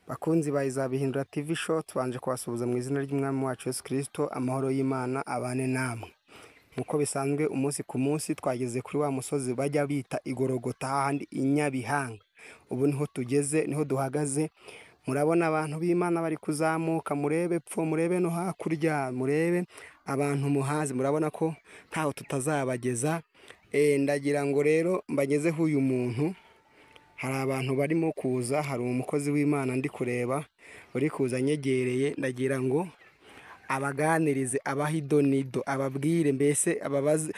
Bakunzi ba Izabihindura TV show, tubanje kubasuhuza mu izina ry'umwami wacu Yesu Kristo. Amahoro y'Imana abane namwe. Nkuko bisanzwe umunsi ku munsi twageze kuri wa musozi bajya bita Igorogota, hahandi i Nyabihanga. Ubu niho tugeze, niho duhagaze. Murabona abantu b'Imana bari kuzamuka, murebe pfo, murebe no hakurya, murebe abantu muhazi. Murabona ko ntaho tutazabageza. Ndagira ngo rero mbagezeho uyu muntu. Hari abantu barimo kuza, hari umukozi w'Imana ndi kureba uri kuza nyegereye. Ndagira ngo abaganirize, abahidonido, ababwire mbese ababaze,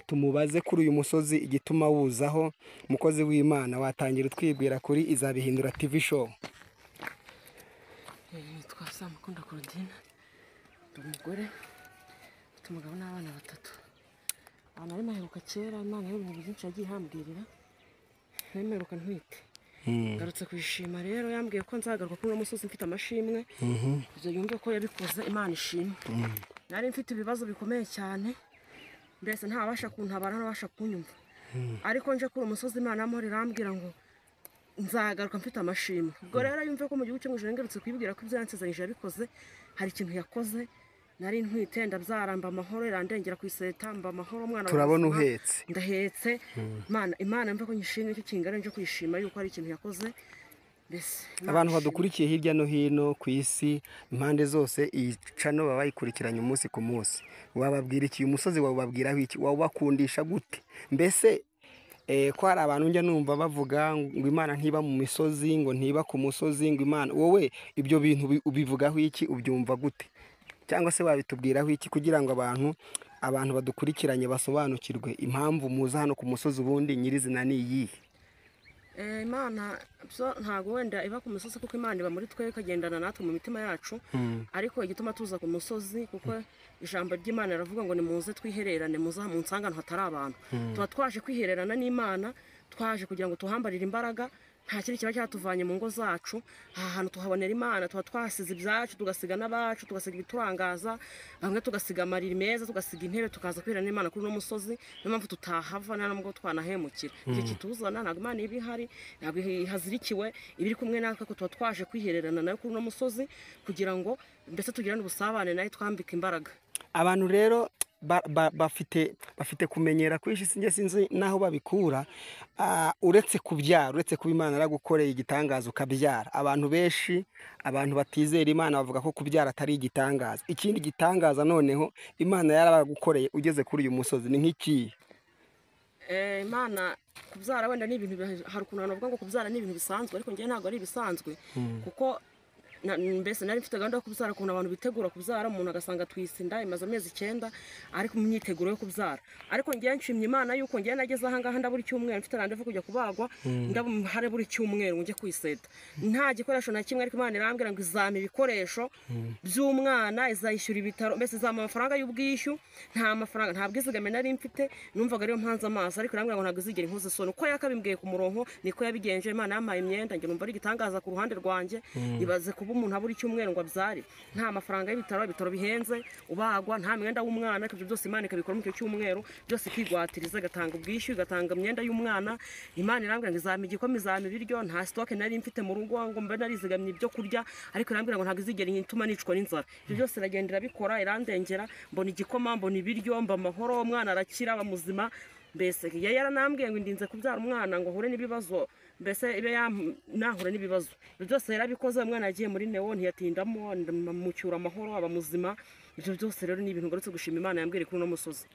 tumubaze kuri uyu musozi igituma wuzaho. Umukozi w'Imana, watangira utwibwira kuri Izabihindura TV show. Nitwa Samukunda Claudine, ndi umugore ufite umugabo n'abana batatu. Abana bari maheruka kera, Imana y'ibintu byinshi yagiye ihambwirira, ntemeruka ntwite. Ngarutse kwishima rero, yambwiye ko nzagaruka kuri uwo musozi mfite amashimwe. Ibyo yumve ko yabikoze, Imana ishimwe. Nari mfite ibibazo bikomeye cyane, mbese ntabasha kuntabara, ntabasha kunyumva. Ariko nje kuri uwo musozi Imana amahoro irambwira ngo nzagaruka mfite amashimwe. Ubwo rero yumve ko mu gihugu cyo mu ijuru ngarutse kwibwira ko ibyo yansezeranyije yabikoze. Hari ikintu yakoze, nari ntwite ndabyara, mba amahoro, irandengera ku iseta, mba amahoro, umwana turabona uhetse. Ndahetse. Imana mva ko nyishimye, cyo kingana nje kwishima yuko hari ikintu yakoze. Mbese Abantu badukurikiye hirya no hino ku isi, impande zose, iyi channel baba bayikurikiranye umunsi ku munsi. Wababwira iki? Umusozi wababwiraho iki? Wabakundisha gute? Mbese ko hari abantu njya numva bavuga ngo Imana ntiba mu misozi, ngo ntiba ku musozi, ngo Imana. Wowe ibyo bintu ubivugaho iki? Ubyumva gute? Cyangwa se babitubwiraho iki kugira ngo abantu badukurikiranye basobanukirwe impamvu muza hano ku musozi ubundi nyirizina ni iyihe? Imana ntago wenda iba ku musozi, kuko Imana iba muri twe, ikagendana natwe mu mitima yacu. Ariko igituma tuza ku musozi, kuko ijambo ry'Imana riravuga ngo nimuze twihererane, muza mu nsangano hatari abantu. Tuba twaje kwihererana n'Imana, twaje kugira ngo tuhambarire imbaraga. Nta kindi kiba cyatuvanye mu ngo zacu. Aha hantu tuhabonera Imana, tuba twasize ibyacu, tugasiga n'abacu, tugasiga ibiturangaza, bamwe tugasiga amariri meza, tugasiga intebe, tukaza kwirana n'Imana kuri uno musozi. Niyo mpamvu tutahava nta nubwo twanahemukira. Iki kituzana ntabwo Imana iba ihari, ntabwo ihazirikiwe, iba iri kumwe natwe, ko tuba twaje kwihererana nayo kuri uno musozi kugira ngo mbese tugirane ubusabane nayo, twambike imbaraga. Abantu rero bafite kumenyera kwishi, sinzi naho babikura. Uretse kubyara, uretse kuba Imana yaragukoreye igitangaza ukabyara, abantu benshi, abantu batizera Imana bavuga ko kubyara atari igitangaza. Ikindi gitangaza noneho Imana yaragukoreye ugeze kuri uyu musozi ni nk'iki? Imana kubyara wenda ni ibintu, hari ukuntu bavuga ngo kubyara ni ibintu bisanzwe, ariko njye ntabwo ari ibisanzwe. Kuko mbese nari mfite gahunda yo kubyara, ukuntu abantu bitegura kubyara, umuntu agasanga twisinda imaze amezi 9 ariko mu myiteguro yo kubyara. Ariko ngiye nshimye Imana yuko ngiye nageze aha ngaha ndaburi cyumweru, mfite randevu kujya kubagwa, ndabumhare buri cyumweru njye kwiseta. Nta gikoresho na kimwe, ariko Imana irambwira ngo izama ibikoresho by'umwana, izayishyura ibitaro, mbese izama amafaranga y'ubwishyu. Nta mafaranga, nta bwizigame nari mfite, numvaga ariyo mpanze amaso, ariko irambwira ngo ntabwo izigera inkoze isoni. Uko yakabimbwiye ku murongo niko yabigenje. Imana yampaye imyenda, njye numva ari igitangaza ku ruhande rwanjye. Ibaze kuba umuntu aburi cyumweru ngo abyare, nta mafaranga y'ibitaro bihenze, ubagwa, nta mwenda w'umwana, ibyo byose Imana ikabikora mu cyo cyumweru, byose kwigwatiriza, gatanga ubwishyu, gatanga imyenda y'umwana. Imana irambwira ngo izama igikoma, izama ibiryo. Nta stock nari mfite mu rugo ngo mbe narizigamye ibyo kurya, ariko irambwira ngo ntabwo izigera ituma nicwa n'inzara. Ibyo byose iragendera bikora, irandengera, mbona igikoma, mbona ibiryo, mba amahoro, umwana arakira, bamuzima. Mbese yaranambwiye ngo ndinze kubyara umwana ngo hure n'ibibazo, mbese ibe nahure n'ibibazo. Ibyo byose yarabikoze. Umwana yagiye muri neo, ntiyatindamo, mucyura amahoro, aba muzima. Ibyo byose rero ni ibintu ngarutse gushima Imana yambwiye kuri uno musozi.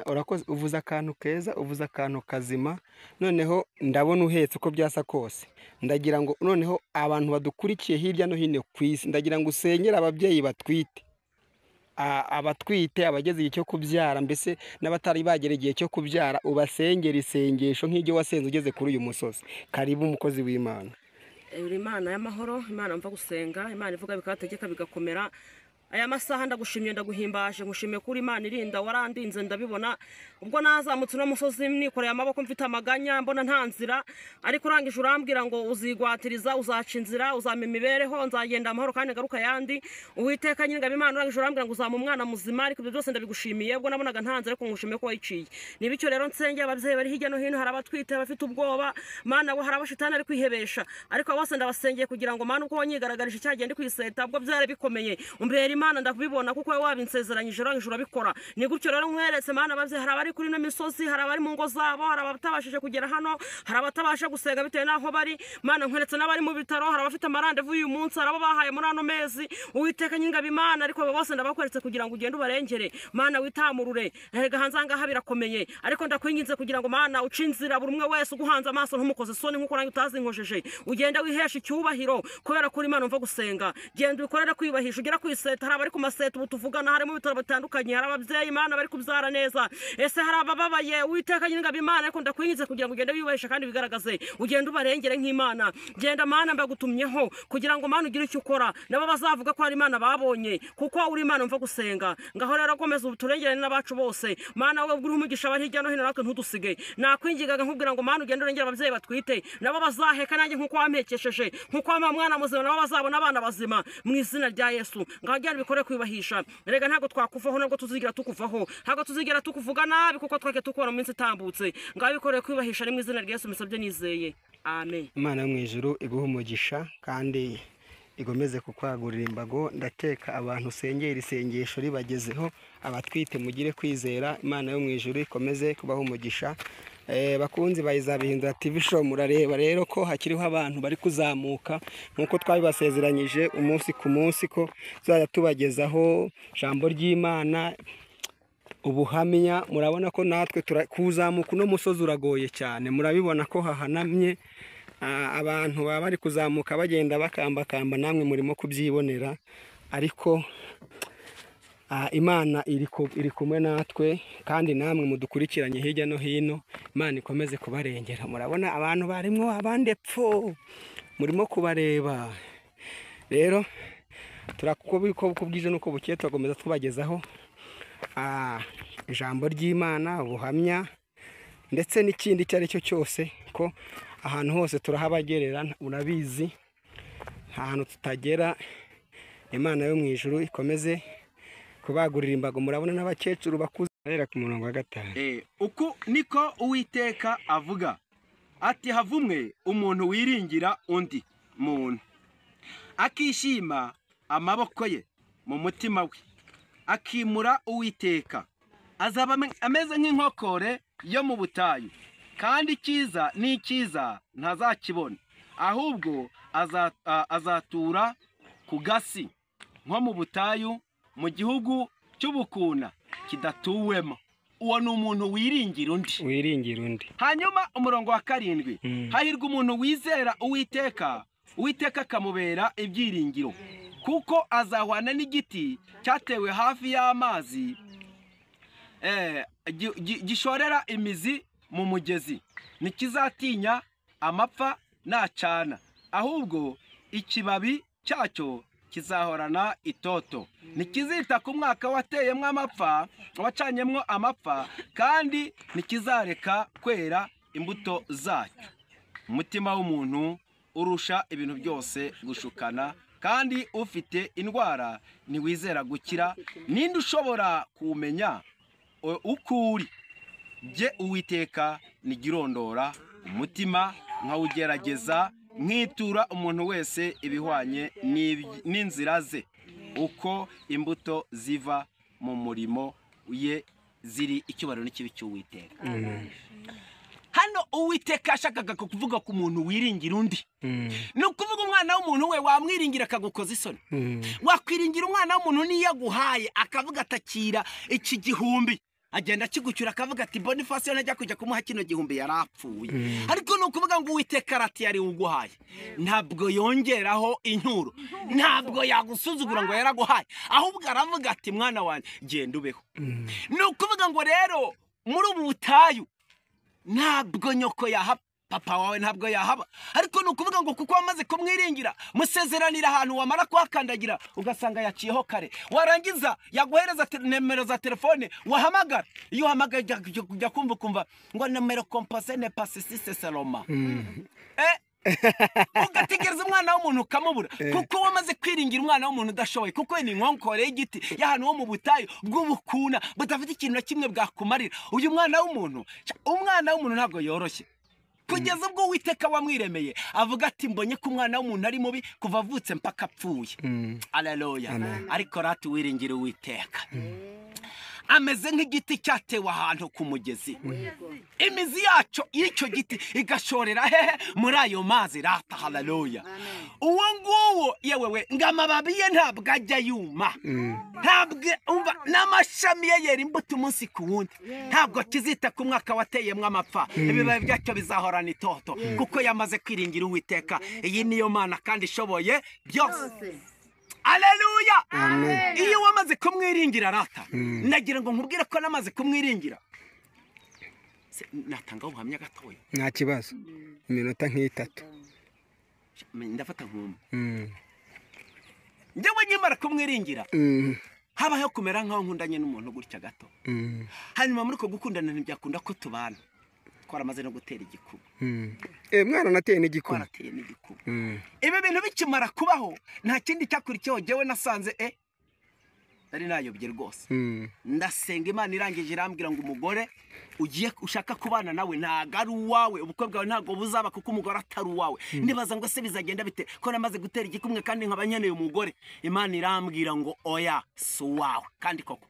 Urakoze, uvuze akantu keza, uvuze akantu kazima. Noneho ndabona uhetse uko byasa kose. Ndagira ngo noneho abantu badukurikiye hirya no hino ku isi, ndagira ngo usenyere ababyeyi batwite, abatwite, abageze igihe cyo kubyara, mbese n'abatari bagera igihe cyo kubyara, ubasengera isengesho nk'iryo wasenze ugeze kuri uyu musozi. Karibu umukozi w'Imana. Imana y'amahoro, Imana mva gusenga, Imana ivuga bikategeka bigakomera. aya masaha ndagushimiye ndaguhimbaje ngushimiye kuri Imana irinda warandinze ndabibona ubwo nazamutse no musozi nikoreye amaboko mfite amaganya mbona nta nzira ariko urangije urambwira ngo uzigwatiriza uzaca inzira uzampa imibereho nzagenda amahoro kandi ngaruka yandi Uwiteka nyine Imana urangije urambwira ngo uzampa umwana muzima ariko ibyo byose ndabigushimiye ubwo nabonaga nta nzira ariko ngushimiye ko wayiciye nibicyo rero nsengera ababyeyi bari hirya no hino hari abatwite bafite ubwoba Mana we hari abashitani ari kwihebesha ariko bose ndabasengeye kugira ngo Mana uko wanyigaragarije cyagende kwiseta ubwo byari bikomeye umbere Imana ndakubibona kuko wabinsezeranyije urangije urabikora ni gutyo rero nkweretse Mana ababyeyi hari abari kuri no misozi hari abari mu ngo zabo hari abatabashije kugera hano hari abatabasha gusenga bitewe naho bari Mana nkweretse n'abari mu bitaro hari abafite amarandevu uyu munsi hari abo bahaye muri ano mezi Uwiteka nyine Imana ariko bose ndabakweretse kugira ngo ugende ubarengere Mana witamurure hega hanzanga habirakomeye ariko ndakwinginze kugira ngo Mana ucinzira buri umwe wese uguhanze amaso ntumukoze soni nkuko rangi utazinkojeje ugenda wihesha icyubahiro kubera kuri Imana umva gusenga genda ubikorere kwibahisha ugera kwiseta hari abari ku maseta ubu tuvugana hari mu bitaro bitandukanye hari ababyeyi Imana bari kubyara neza ese hari abababaye Uwiteka nyine Imana ariko ndakwinginze kugira ngo ugende wibahisha kandi bigaragaze ugenda ubarengere nk'Imana genda Mana mbagutumyeho kugira ngo Mana ugire icyo ukora nabo bazavuga ko hari Imana babonye kuko uri Imana umva gusenga ngaho rero komeza uturengere n'abacu bose Mana we ugure umugisha bari hirya no hino natwe ntudusige nakwingigaga nkubwira ngo Mana ugende urengere ababyeyi batwite nabo bazaheka nanjye nkuko wampekesheje nkuko wampa mwana muzima nabo bazabona abana bazima mu izina rya Yesu ngaho byari bikore kwibahisha rega ntago twakuvaho nabwo tuzigira tukuvaho ntago tuzigira tukuvuga nabi kuko twake tukora mu minsi itambutse ngaho bikore kwibahisha ni mu izina rya Yesu misabye nizeye amen Imana yo mu ijuru iguha umugisha kandi igomeze kukwagurira imbago ndateka abantu sengera isengesho ribagezeho abatwite mugire kwizera Imana yo mu ijuru ikomeze kubaho umugisha bakunzi bayizabihindura TV show murareba rero ko hakiriho abantu bari kuzamuka nkuko twabibasezeranyije umunsi ku munsi ko tuzajya tubagezaho ijambo ry'Imana ubuhamya murabona ko natwe kuzamuka no musozi uragoye cyane murabibona ko hahanamye abantu baba bari kuzamuka bagenda bakambakamba namwe murimo kubyibonera ariko Imana iri kumwe natwe kandi namwe mudukurikiranye hirya no hino Imana ikomeze kubarengera murabona abantu barimo abandepfo murimo kubareba rero turakubiko bwije nuko bukiye tugomeza tubagezaho ijambo ry'Imana ubuhamya ndetse n'ikindi cyari cyo cyose ko ahantu hose turahabagerera urabizi ahantu tutagera Imana yo mu ijuru ikomeze kubagurira imbago murabona n'abakecuru bakuze rera ku murongo wa 5 uko niko Uwiteka avuga ati havumwe umuntu wiringira undi muntu akishima amaboko ye mu mutima we akimura Uwiteka azaba ameze nk'inkokore yo mu butayu kandi icyiza n'icyiza ntazakibona ahubwo azatura ku gasi nko mu butayu mu gihugu cy'ubukuna kidatuwemo uwo ni umuntu wiringira undi hanyuma umurongo wa 7 hahirwa umuntu wizera Uwiteka akamubera ibyiringiro kuko azahwana n'igiti cyatewe hafi y'amazi gishorera imizi mu mugezi ntikizatinya amapfa nacana ahubwo ikibabi cyacyo kizahorana itoto ntikizita ku mwaka wateyemo amapfa wacanyemo amapfa kandi ntikizareka kwera imbuto zacyo umutima w'umuntu urusha ibintu byose gushukana kandi ufite indwara ntiwizera gukira ninde ushobora kumenya uko uri jye Uwiteka nigirondora umutima nkawugerageza nkitura umuntu wese ibihwanye n'inzira ze uko imbuto ziva mu murimo ye ziri icyubahiro n'ikibi cy'Uwiteka hano Uwiteka ashakaga kuvuga ku muntu wiringira undi ni ukuvuga umwana w'umuntu we wamwiringira akagukoza isoni wakwiringira umwana w'umuntu niyo aguhaye akavuga atakira iki gihumbi agenda kigucyura akavuga ati Boniface najya kujya kumuha kino gihumbi yarapfuye ariko no kuvuga ngo Uwiteka arati yari uguhaye ntabwo yongeraho inkuru ntabwo yagusuzugura ngo yaraguhaye ahubwo aravuga ati mwana wanjye genda ubeho no kuvuga ngo rero muri ubu butayu ntabwo nyoko papa wawe ntabwo yahaba ariko ni ukuvuga ngo kuko wamaze kumwiringira musezeranira ahantu wamara kuhakandagira ugasanga yaciyeho kare warangiza yaguhereza nimero za telefone wahamagara iyo uhamagaye jya kumva ngo nimero compose ne passe si c'est Saloma ugategereza umwana w'umuntu ukamubura kuko wamaze kwiringira umwana w'umuntu udashoboye kuko ni inkonkore y'igiti y'ahantu ho mu butayu bw'ubukuna budafite ikintu na kimwe bwakumarira uyu mwana w'umuntu ntabwo yoroshye kugeza ubwo Uwiteka wamwiremeye avuga ati mbonye ko umwana w'umuntu ari mubi kuva avutse mpaka apfuye haleluya ariko rati wiringira Uwiteka ameze nk'igiti cyatewe ahantu ku mugezi imizi yacu y'icyo giti igashorera hehe muri ayo mazi rata haleluya uwo nguwo yewewe ngo amababi ye ntabwo ajya yuma ntabwo umva n'amashami ye yera imbuto umunsi ku wundi ntabwo kizita ku mwaka wateyemwo amapfa ibibabi byacyo bizahorana itoto kuko yamaze kwiringira Uwiteka iyi niyo Mana kandi ishoboye byose Haleluya iyo wamaze kumwiringira rata nagira ngo nkubwire ko namaze kumwiringira natanga ubuhamya gatoya nta kibazo iminota nk'itatu ndafata nkumva njyewe nyimara kumwiringira habaho kumera nkaho nkundanye n'umuntu gutya gato hanyuma muri ko gukundana ntibyakunda ko tubana twaramaze no gutera igikuba mwana nateye n'igikuba twarateye n'igikuba ibi bintu bikimara kubaho nta kindi cyakurikiyeho jyewe nasanze ari nayobye rwose ndasenga Imana irangije irambwira ngo umugore ugiye ushaka kubana nawe ntago ari uwawe ubukwe bwawe ntago buzaba kuko umugore atari uwawe nibaza ngo se bizagenda bite ko namaze gutera igikumwe kandi nkaba nkeneye umugore Imana irambwira ngo oya si uwawe kandi koko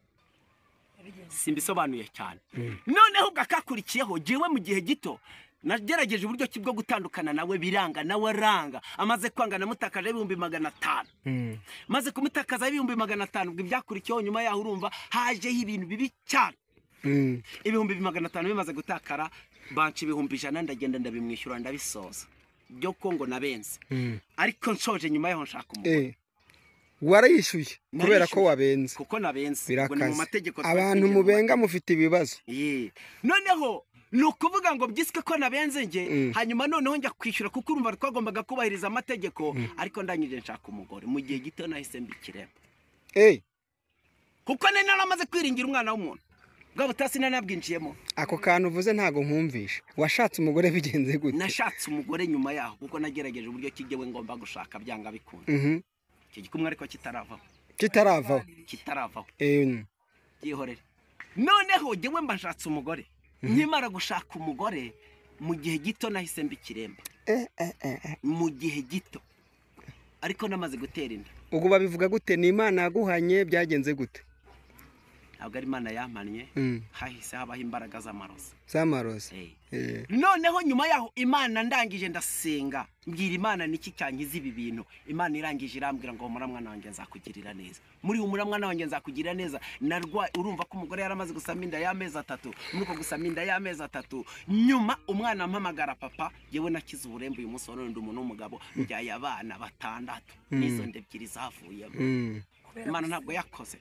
simbisobanuye cyane noneho ugakakurikiyeho jewe mu gihe gito nagerageje uburyo ki bwo gutandukana nawe biranga nawe aranga amaze kwangana mutakaje 500 maze kumutakaza 500 ubwo ibyakurikiyeho nyuma yaho urumva hajeho ibintu bibi cyane 500 bimaze gutakara banci 100 ndagenda ndabimwishyura ndabisoza byo kongo nabenze ariko nshoje nyuma yaho nshaka umugore warayishuye kubera ko wabenze kuko nabenze ngo ni mu mategeko abantu mubenga mufite ibibazo noneho nukuvuga ngo byiswe ko nabenze nge hanyuma noneho njya kwishyura kuko urumva twagombaga kubahiriza amategeko ariko ndanyije nshaka umugore mu gihe gito nahise mbikiremo kuko nene naramaze kwiringira umwana w'umuntu bwa butasi nanabwinjiyemo ako kantu uvuze ntago nkumvisha washatse umugore bigenze gute nashatse umugore nyuma yaho kuko nagerageje uburyo kigewe ngomba gushaka byanga bikunda iki gikumwe ariko kitaravaho yihorere noneho jyewe mba nshatse umugore nkimara gushaka umugore mu gihe gito nahise mbikiremba mu gihe gito ariko namaze gutera inda ubwo babivuga gute ni Imana yaguhanye byagenze gute ntabwo ari Imana yampannye hahise habaho imbaraga z'amarozi noneho nyuma yaho Imana ndangije ndasenga mbwira Imana niki cyankiza ibi bintu Imana irangije irambwira ngo humura mwana wanjye nzakugirira neza muri humura mwana wanjye nzakugirira neza narwa urumva ko umugore yaramaze gusama inda y'amezi 3 muri ko gusama inda y'amezi 3 nyuma umwana ampamagara papa yewe nakize uburembe uyu munsi none ndi umuntu w'umugabo byaye abana 6 nizo ndebyiri zavuyemo Imana ntabwo yarakoze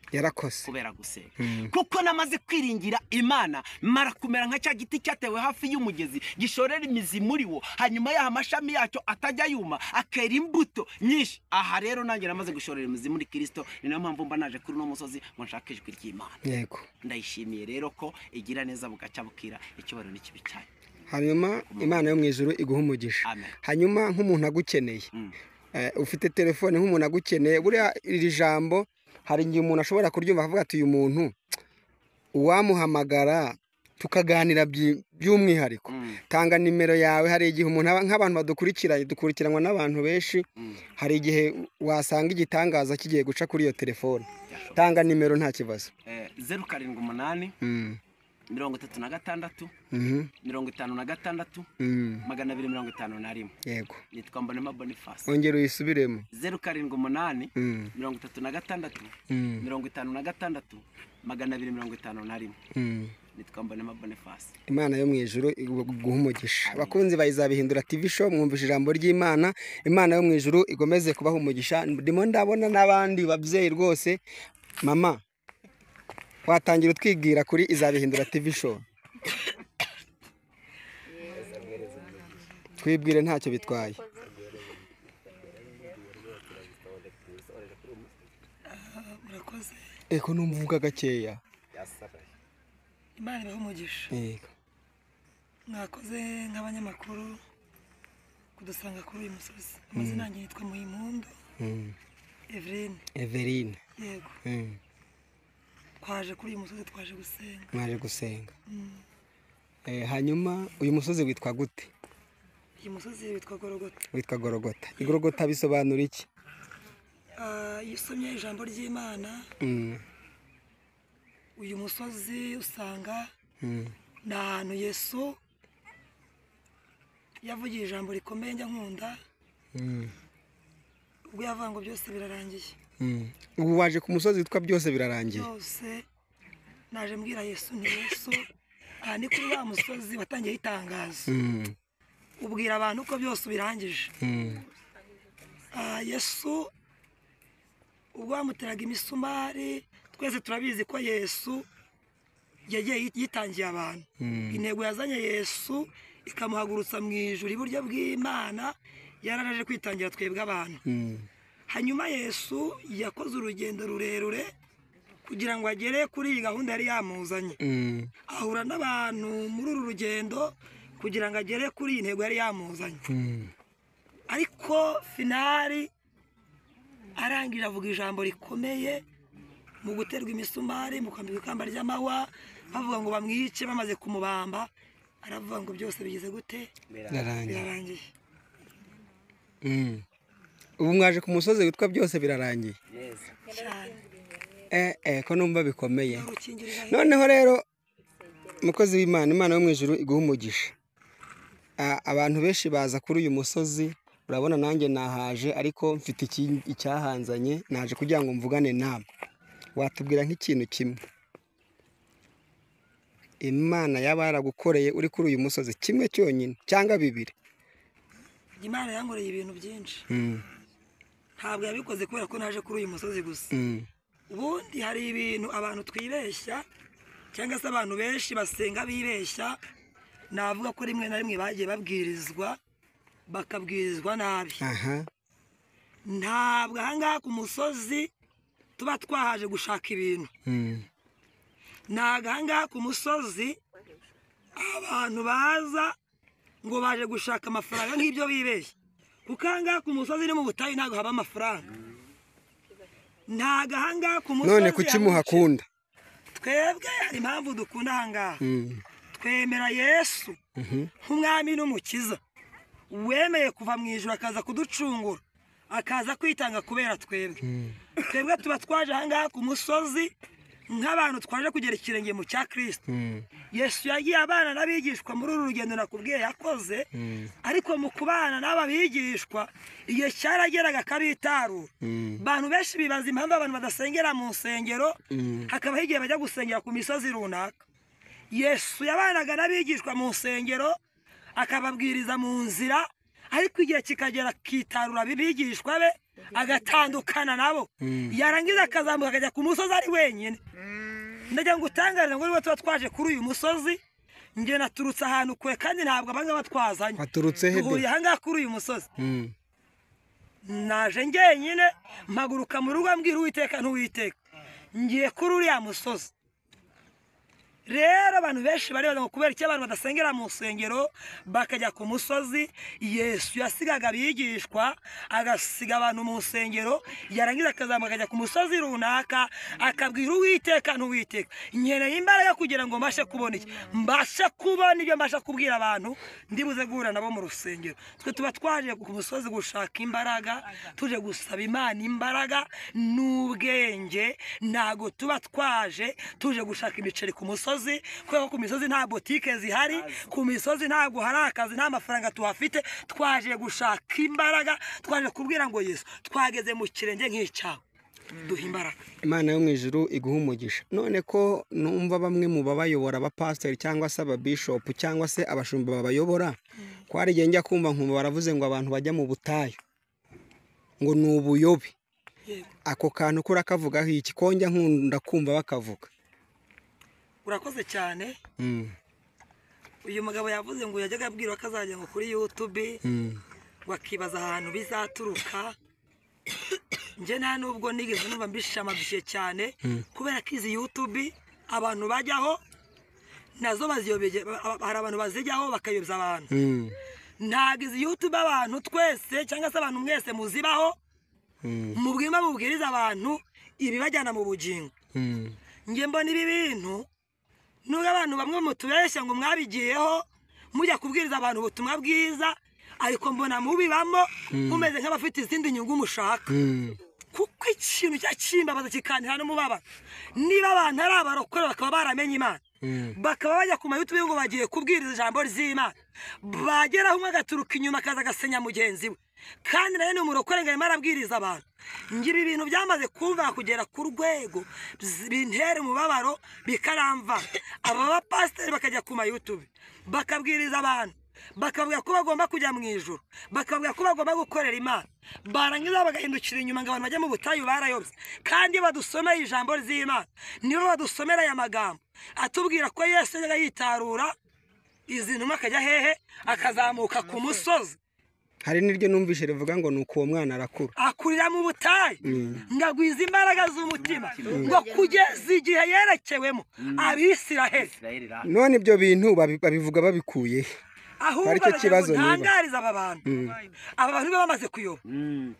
kubera gusenga kuko namaze kwiringira Imana mara kumera nka cya giti cyatewe hafi y'umugezi gishorera imizi muri wo hanyuma yaha amashami yacyo atajya yuma akera imbuto nyinshi aha rero nanjye namaze gushorera imizi muri Kristo ni nayo mpamvu mba naje kuri no musozi ngo nshake ijwi ry'Imana yego ndayishimiye rero ko igira neza bugacya bukira icyubaro n'ikibi cyayo hanyuma Imana yo mu ijuru iguha umugisha hanyuma nk'umuntu agukeneye ufite telefone nk'umuntu agukeneye buriya iri jambo hari igihe umuntu ashobora kuryumva akavuga ati uyu muntu uwamuhamagara tukaganira by'umwihariko tanga nimero yawe hari igihe umuntu nk'abantu dukurikiranwa n'abantu benshi hari igihe wasanga igitangaza kigiye guca kuri iyo telefone tanga nimero nta kibazo 078 36 56 251 yego nitwa Mbonema Boniface ongera uyisubiremo 078 36 56 251 nitwa Mbonema Boniface Imana yo mu ijuru iguha umugisha abakunzi bayizabihindura TV show mwumvise ijambo ry'Imana Imana yo mu ijuru igomeze kubaha umugisha ndimo ndabona n'abandi babyeyi rwose mama watangira utwigira kuri izabihindura TV show twibwire ntacyo bitwaye. murakoze. Eko numva uvuga gakeya. Imana ibahe umugisha. Yego. Mwakoze nk'abanyamakuru kudusanga kuri uyu musozi. Amazina yanjye yitwa Muhimpundu Eveline. Yego. Twaje kuri uyu musozi twaje gusenga. Mwaje gusenga. Hanyuma uyu musozi witwa gute? Uyu musozi witwa Gorogota. Witwa Gorogota. Igorogota bisobanura iki? Iyo usomye ijambo ry'Imana, uyu musozi usanga ni ahantu Yesu yavugiye ijambo rikomeye njya nkunda, ubwo yavuga ngo byose birarangiye. Ubu waje ku musozi witwa byose birarangiye? Byose naje mbwira Yesu ni Yesu. Aha ni kuri wa musozi watangiye itangazo, ubwira abantu ko byose ubirangije. Yesu ubwo bamuteraga imisumari, twese turabizi ko Yesu yagiye yitangiye abantu. Intego yazanye Yesu ikamuhagurutsa mu ijuru iburyo bw'Imana, yararaje kwitangira twebwe abantu. Hanyuma Yesu yakoze urugendo rurerure kugira ngo agere kuri iyi gahunda yari yamuzanye. Ahura n'abantu muri uru rugendo kugira ngo agere kuri iyi ntego yari yamuzanye. Ariko finali arangije avuga ijambo rikomeye mu guterwa imisumari, mu kwambikwa ikamba ry'amahwa, bavuga ngo bamwice bamaze kumubamba. Aravuga ngo byose bigize gute? Birarangiye. Ubu mwaje ku musozi witwa byose birarangiye? Ko numva bikomeye. Noneho rero umukozi w'Imana, Imana yo mu ijuru iguha umugisha. Abantu benshi baza kuri uyu musozi, urabona nanjye nahaje, ariko mfite icyahanzanye, naje kugira ngo mvugane nawe. Watubwira nk'ikintu kimwe Imana yaba yaragukoreye uri kuri uyu musozi, kimwe cyonyine cyangwa bibiri? Imana yankoreye ibintu byinshi. Ntabwo yabikoze kubera ko naje kuri uyu musozi gusa. Ubundi hari ibintu abantu twibeshya, cyangwa se abantu benshi basenga bibeshya. Navuga ko rimwe na rimwe bagiye babwirizwa, bakabwirizwa nabi. Ntabwo ahangaha ku musozi tuba twahaje gushaka ibintu. Ntabwo ahangaha ku musozi abantu baza ngo baje gushaka amafaranga nk'ibyo bibeshya, kuko ahangaha ku musozi ni mu butayu, ntabwo haba amafaranga. Ntabwo ahangaha ku musozi. None kuki muhakunda? Twebwe hari impamvu dukunda ahangaha. Twemera Yesu nk'umwami n'umukiza, wemeye kuva mu ijuru akaza kuducungura, akaza kwitanga kubera twebwe. Twebwe tuba twaje ahangaha ku musozi nk'abantu twaje kugera ikirenge mu cya Kristo. Yesu yagiye abana n'abigishwa muri uru rugendo nakubwiye yakoze, ariko mu kubana n'aba bigishwa igihe cyarageraga akabitarura. Abantu benshi bibaza impamvu abantu badasengera mu nsengero, hakabaho igihe bajya gusengera ku misozi runaka. Yesu yabanaga n'abigishwa mu nsengero, akababwiriza mu nzira, ariko igihe kikagera akitarura abigishwa be, agatandukana nabo. Yarangiza akazamuka akajya ku musozi ari wenyine. Ndagira ngo utangarire ngo niba tuba twaje kuri uyu musozi, njye naturutse ahantu kure, kandi ntabwo abangaba twazanye. Waturutse he? Duhuriye ahangaha kuri uyu musozi. Naje njyenyine, mpaguruka mu rugo mbwira Uwiteka ntuwiteka, ngiye kuri uriya musozi. Rero abantu benshi baribaza ngo kubera iki abantu badasengera mu nsengero bakajya ku musozi. Yesu yasigaga abigishwa, agasiga abantu mu nsengero, yarangiza akazamuka akajya ku musozi runaka, akabwira Uwiteka ntuwiteka, nkeneye imbaraga kugira ngo mbashe kubona iki, mbashe kubona ibyo mbasha kubwira abantu ndibuze guhura nabo mu rusengero. Twe tuba twaje ku musozi gushaka imbaraga, tuje gusaba Imana imbaraga n'ubwenge. Ntago tuba twaje tuje gushaka imiceri ku musozi, kubera ko ku misozi nta botike zihari, ku misozi ntabwo hari akazi, nta mafaranga tuhafite. Twaje gushaka imbaraga, twaje kubwira ngo Yesu twageze mu kirenge nk'icyawe, duha imbaraga. Imana yo mu ijuru iguha umugisha. None ko numva bamwe mu babayobora, abapasiteri cyangwa se ababishopu cyangwa se abashumba babayobora, ko hari igihe njya kumva nkumva baravuze ngo abantu bajya mu butayu ngo ni ubuyobe. Ako kantu kuri akavugaho iki? Ko njya nkunda kumva bakavuga. Urakoze cyane. uyu mugabo yavuze ngo yajyaga abwira ko azajya ngo kuri YouTube ngo akibaza ahantu bizaturuka. Nje nta nubwo nigeze numva mbishamadushye cyane kubera ko izi YouTube abantu bajyaho nazo baziyobeje, hari abantu bazijyaho bakayobya abantu. Ntago izi YouTube abantu twese cyangwa se abantu mwese muzibaho mubwima mubwiriza abantu ibibajyana mu bugingo. Nge mbona ibi bintu nubwo abantu bamwe mutubeshya ngo mwabigiyeho mujya kubwiriza abantu ubutumwa bwiza, ariko mbona mubibamo mumeze nk'abafite izindi nyungu mushaka. Kuko ikintu cyakimbabaza kikantira n'umubabaro, niba abantu ari abarokore bakaba baramenye Imana bakaba bajya ku YouTube ngo bagiye kubwiriza ijambo ry'Imana, bageraho umwe agaturuka inyuma akaza agasenya mugenzi we, kandi nayo ni umurokore ngo arimo arabwiriza abantu. Ngira ibintu byamaze kumva kugera ku rwego bintera umubabaro bikaramva. Aba bapasiteri bakajya ku YouTube bakabwiriza abantu, bakavuga ko bagomba kujya mu ijuru, bakavuga ko bagomba gukorera Imana, barangiza bagahindukira inyuma ngo abantu bajye mu butayu barayobye. Kandi badusomeye ijambo ry'Imana, nibo badusomera aya magambo atubwira ko Yesu yajyaga yitarura izi ntumwa akajya hehe, akazamuka ku musozi. Hari n'iryo numvise rivuga ngo nuko uwo mwana arakura, akurira mu butayu ngagwiza imbaraga z'umutima ngo kugeza igihe yerekewemo Abisiraheli. None ibyo bintu babivuga babikuye ahubwo icyo kibazo niba ntangariza aba bantu bamaze kuyoba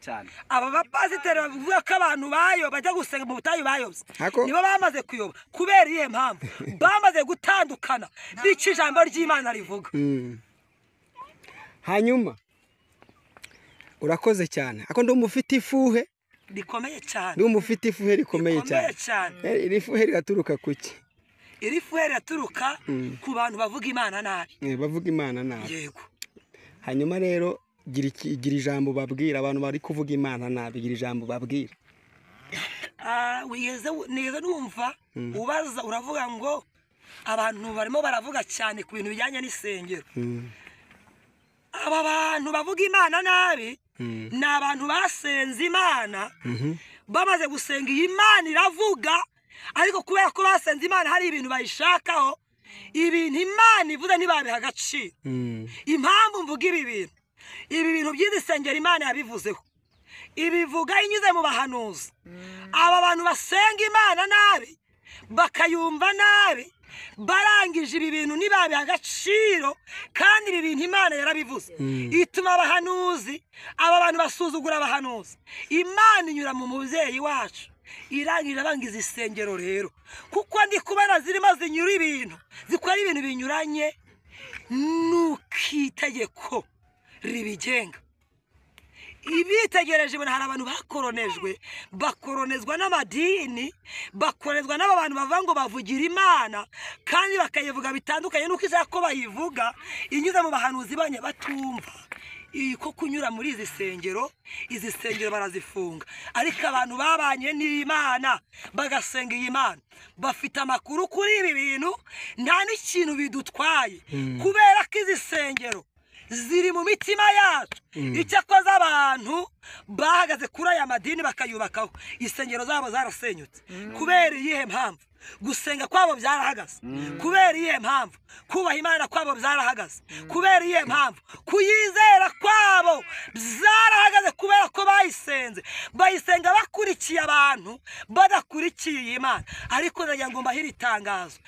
cyane. Aba bapasiteri bavuga ko abantu bayo bajya gusenga mu butayu bayobye nibo bamaze kuyoba. Kubera iyihe mpamvu? Bamaze gutandukana n'icyo ijambo ry'Imana rivuga. Hanyuma urakoze cyane, ako ndumva ufite ifuhe rikomeye cyane, ndumva ufite ifuhe rikomeye cyane. Iri fuhe riraturuka kuki? Iri fuhe riraturuka ku bantu bavuga Imana nabi. Bavuga Imana nabi. Yego. Hanyuma rero gira ijambo babwira abantu bari kuvuga Imana nabi, gira ijambo babwira. Neza numva ubaza uravuga ngo abantu barimo baravuga cyane ku bintu bijyanye n'isengero. Aba bantu bavuga Imana nabi ni abantu basenze Imana, bamaze gusenga iyi Imana iravuga, ariko kubera ko basenze Imana hari ibintu bayishakaho, ibintu Imana ivuze ntibabiha agaciro. Impamvu mvuga ibi bintu by'isengero Imana yabivuzeho, ibivuga inyuze mu bahanuzi. Aba bantu basenga Imana nabi bakayumva nabi, barangije ibi bintu ntibabiha agaciro, kandi ibi bintu Imana yarabivuze. Ituma abahanuzi, aba bantu basuzugura abahanuzi. Imana inyura mu mubyeyi wacu irangije abangiza isengero rero, kuko ndi kubona zirimo zinyura ibintu, zikora ibintu binyuranye n'ukitegeko ribigenga. Ibitegereje bona hari abantu bakoronezwa n'amadini, bakoronezwa n'aba bantu bavuga ngo bavugira Imana, kandi bakayivuga bitandukanye nuko izako ko bayivuga inyuze mu bahanuzi banye batumva. Ko kunyura muri izi sengero barazifunga, ariko abantu babanye n'Imana bagasenga iyi Imana bafite amakuru kuri ibi bintu, nta n'ikintu bidutwaye, kubera ko izi sengero ziri mu mitima yacu. Icyakoze abantu bahagaze kuri aya madini bakayubakaho, isengero zabo zarasenyutse. Kubera iyihe mpamvu? Gusenga kwabo byarahagaze. Kubera iyihe mpamvu? Kubaha Imana kwabo byarahagaze. Kubera iyihe mpamvu? Kuyizera kwabo byarahagaze, kubera ko bayisenga bakurikiye abantu, badakurikiye Imana. Ariko ndagira ngo mbahire itangazo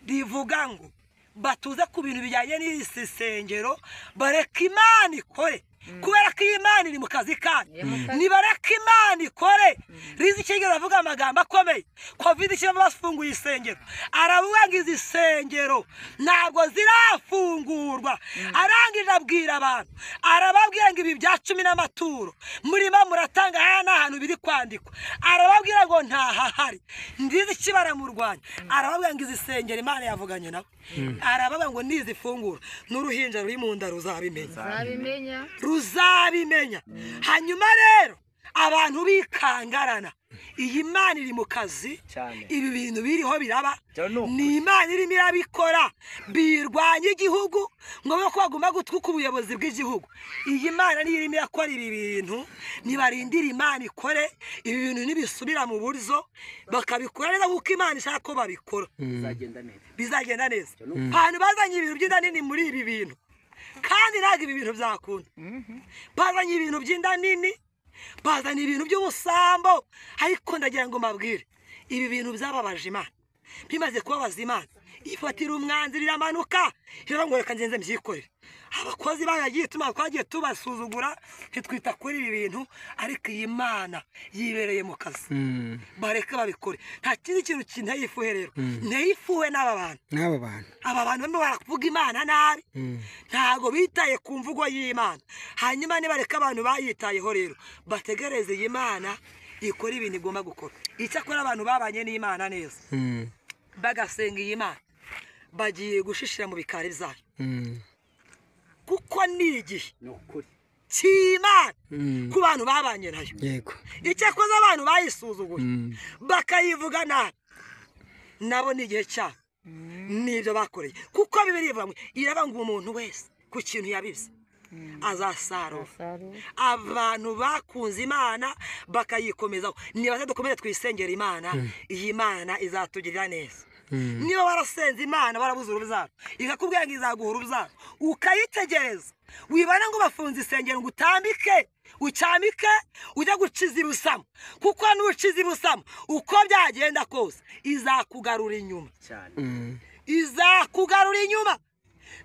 rivuga ngo batuze ku bintu bijyanye n'isi sengero, bareka Imana ikore, kubera ko Imana iri mu kazi kayo. Nibareka Imana ikore. Rizi kigeze avuga amagambo akomeye, Covid cyangwa bafunguye isengero, aravuga ngo izi sengero ntabwo zirafungurwa. Arangije abwira abantu, arababwira ngo ibi bya 10 n'amaturo murimo muratanga ahantu biri kwandikwa, arababwira ngo ntahahari. Ndizi kibara mu Rwanda, arababwira ngo izi sengero Imana yavuganye nabo, arababwira ngo nizifungura n'uruhinja ruri mu nda ruzabimenya. Hanyuma rero abantu bikangarana, iyi Mana iri mu kazi cyane ibi bintu biriho biraba Cyane ni ukuri. ni Imana irimo irabikora birwanya igihugu ngo be ko bagomba gutwika ubuyobozi bw'igihugu iyi Mana niyo irimo irakora ibi bintu nibarindira Imana ikore ibi bintu nibisubira mu buryo bakabikora neza kuko Imana ishaka ko babikora bizagenda neza abantu bazanye ibintu by'inda nini muri ibi bintu kandi ntabwo ibi bintu byakunda bazanye ibintu by'inda nini bazanye ibintu by'ubusambo ariko ndagira ngo mbabwire ibi bintu byababaje Imana bimaze kubabaza Imana ifatira umwanzuro iramanuka ngo reka ngenze mbyikorere abakozi bayagiye twagiye tubasuzugura ntitwita kuri ibi bintu ariko iyi Mana yibereye mu kazi bareka babikore nta kindi kintu kinteye ifuhe rero nteye ifuhe n'aba bantu aba bantu barimo baravuga Imana nabi ntago bitaye ku mvugo y'Imana hanyuma nibareka abantu bayitayeho rero bategereze iyi Mana ikora ibintu igomba gukora icyakora abantu babanye n'Imana neza bagasenga iyi Mana bagiye gushishira mu bikari byayo kuko ni igihe cy'Imana ku bantu babanye nayo yego icyakoze abantu bayisuzuguye bakayivuga nabi nabo ni igihe cyabo nibyo bakoreye kuko Bibiliya ivuga ngo iraba ngo umuntu wese ku kintu yabize azasarura abantu bakunze Imana bakayikomezaho niba dukomeze twisengera Imana iyi Mana izatugirira neza niba warasenze Imana barabuze urubyaro ikakubwira ngo izaguha urubyaro ukayitegereza wibana ngo bafunze isengero ngo utambike ucyamike ujya guciza ibusamo kuko n'uciza ibusamo uko byagenda kose izakugarura inyuma izakugarura inyuma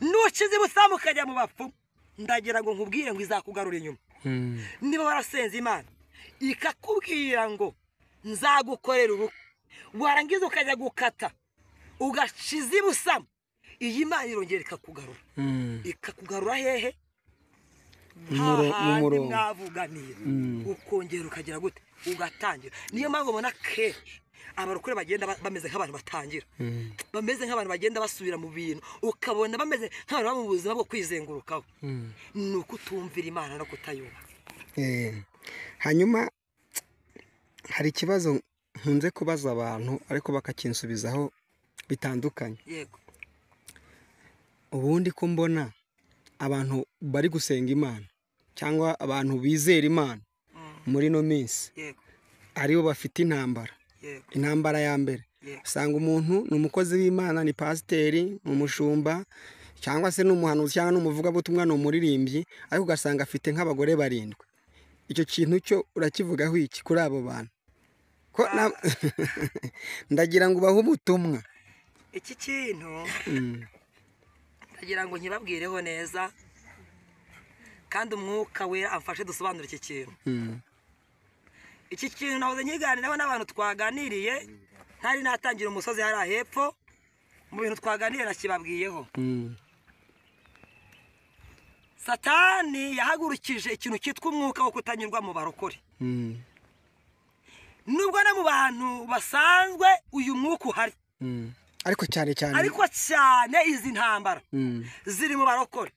n'uciza ibusamo ukajya mu bapfumu ndagira ngo nkubwire ngo izakugarura inyuma niba warasenze Imana ikakubwira ngo nzagukorera ubukwe warangiza ukajya gukata ugaciza ibusamo iyi Mana irongera ikakugarura hehe hahandi mwavuganira ukongera ukagira gute ugatangira niyo mpamvu ubona kenshi abarokore bagenda bameze nk'abantu batangira bameze nk'abantu bagenda basubira mu bintu ukabona bameze nk'abantu baba mu buzima bwo kwizengurukaho ni uko utumvira Imana no kutayubaha hanyuma hari ikibazo nkunze kubaza abantu ariko bakakinsubizaho bitandukanye yego ubundi ko mbona abantu bari gusenga Imana cyangwa abantu bizera Imana muri no minsi yego aribo bafite intambara ya mbere usanga umuntu ni umukozi w'Imana ni pasiteri ni umushumba cyangwa se n'umuhanuzi cyangwa n'umuvugabutumwa ni umuririmbyi ariko ugasanga afite nk'abagore 7 icyo kintu cyo urakivugaho iki kuri abo bantu ko ndagira ngo bahe ubutumwa iki kintu ndagira ngo nkibabwireho neza kandi umwuka we amfashe dusobanura iki kintu iki kintu nahoze nkiganiraho n'abantu twaganiriye ntari natangira umusozi hari hepfo mu bintu twaganiriye nakibabwiyeho Satani yahagurukije ikintu cyitwa umwuka wo kutanyurwa mu barokore nubwo no mu bantu basanzwe uyu mwuka uhari ariko cyane izi ntambara ziri mu barokore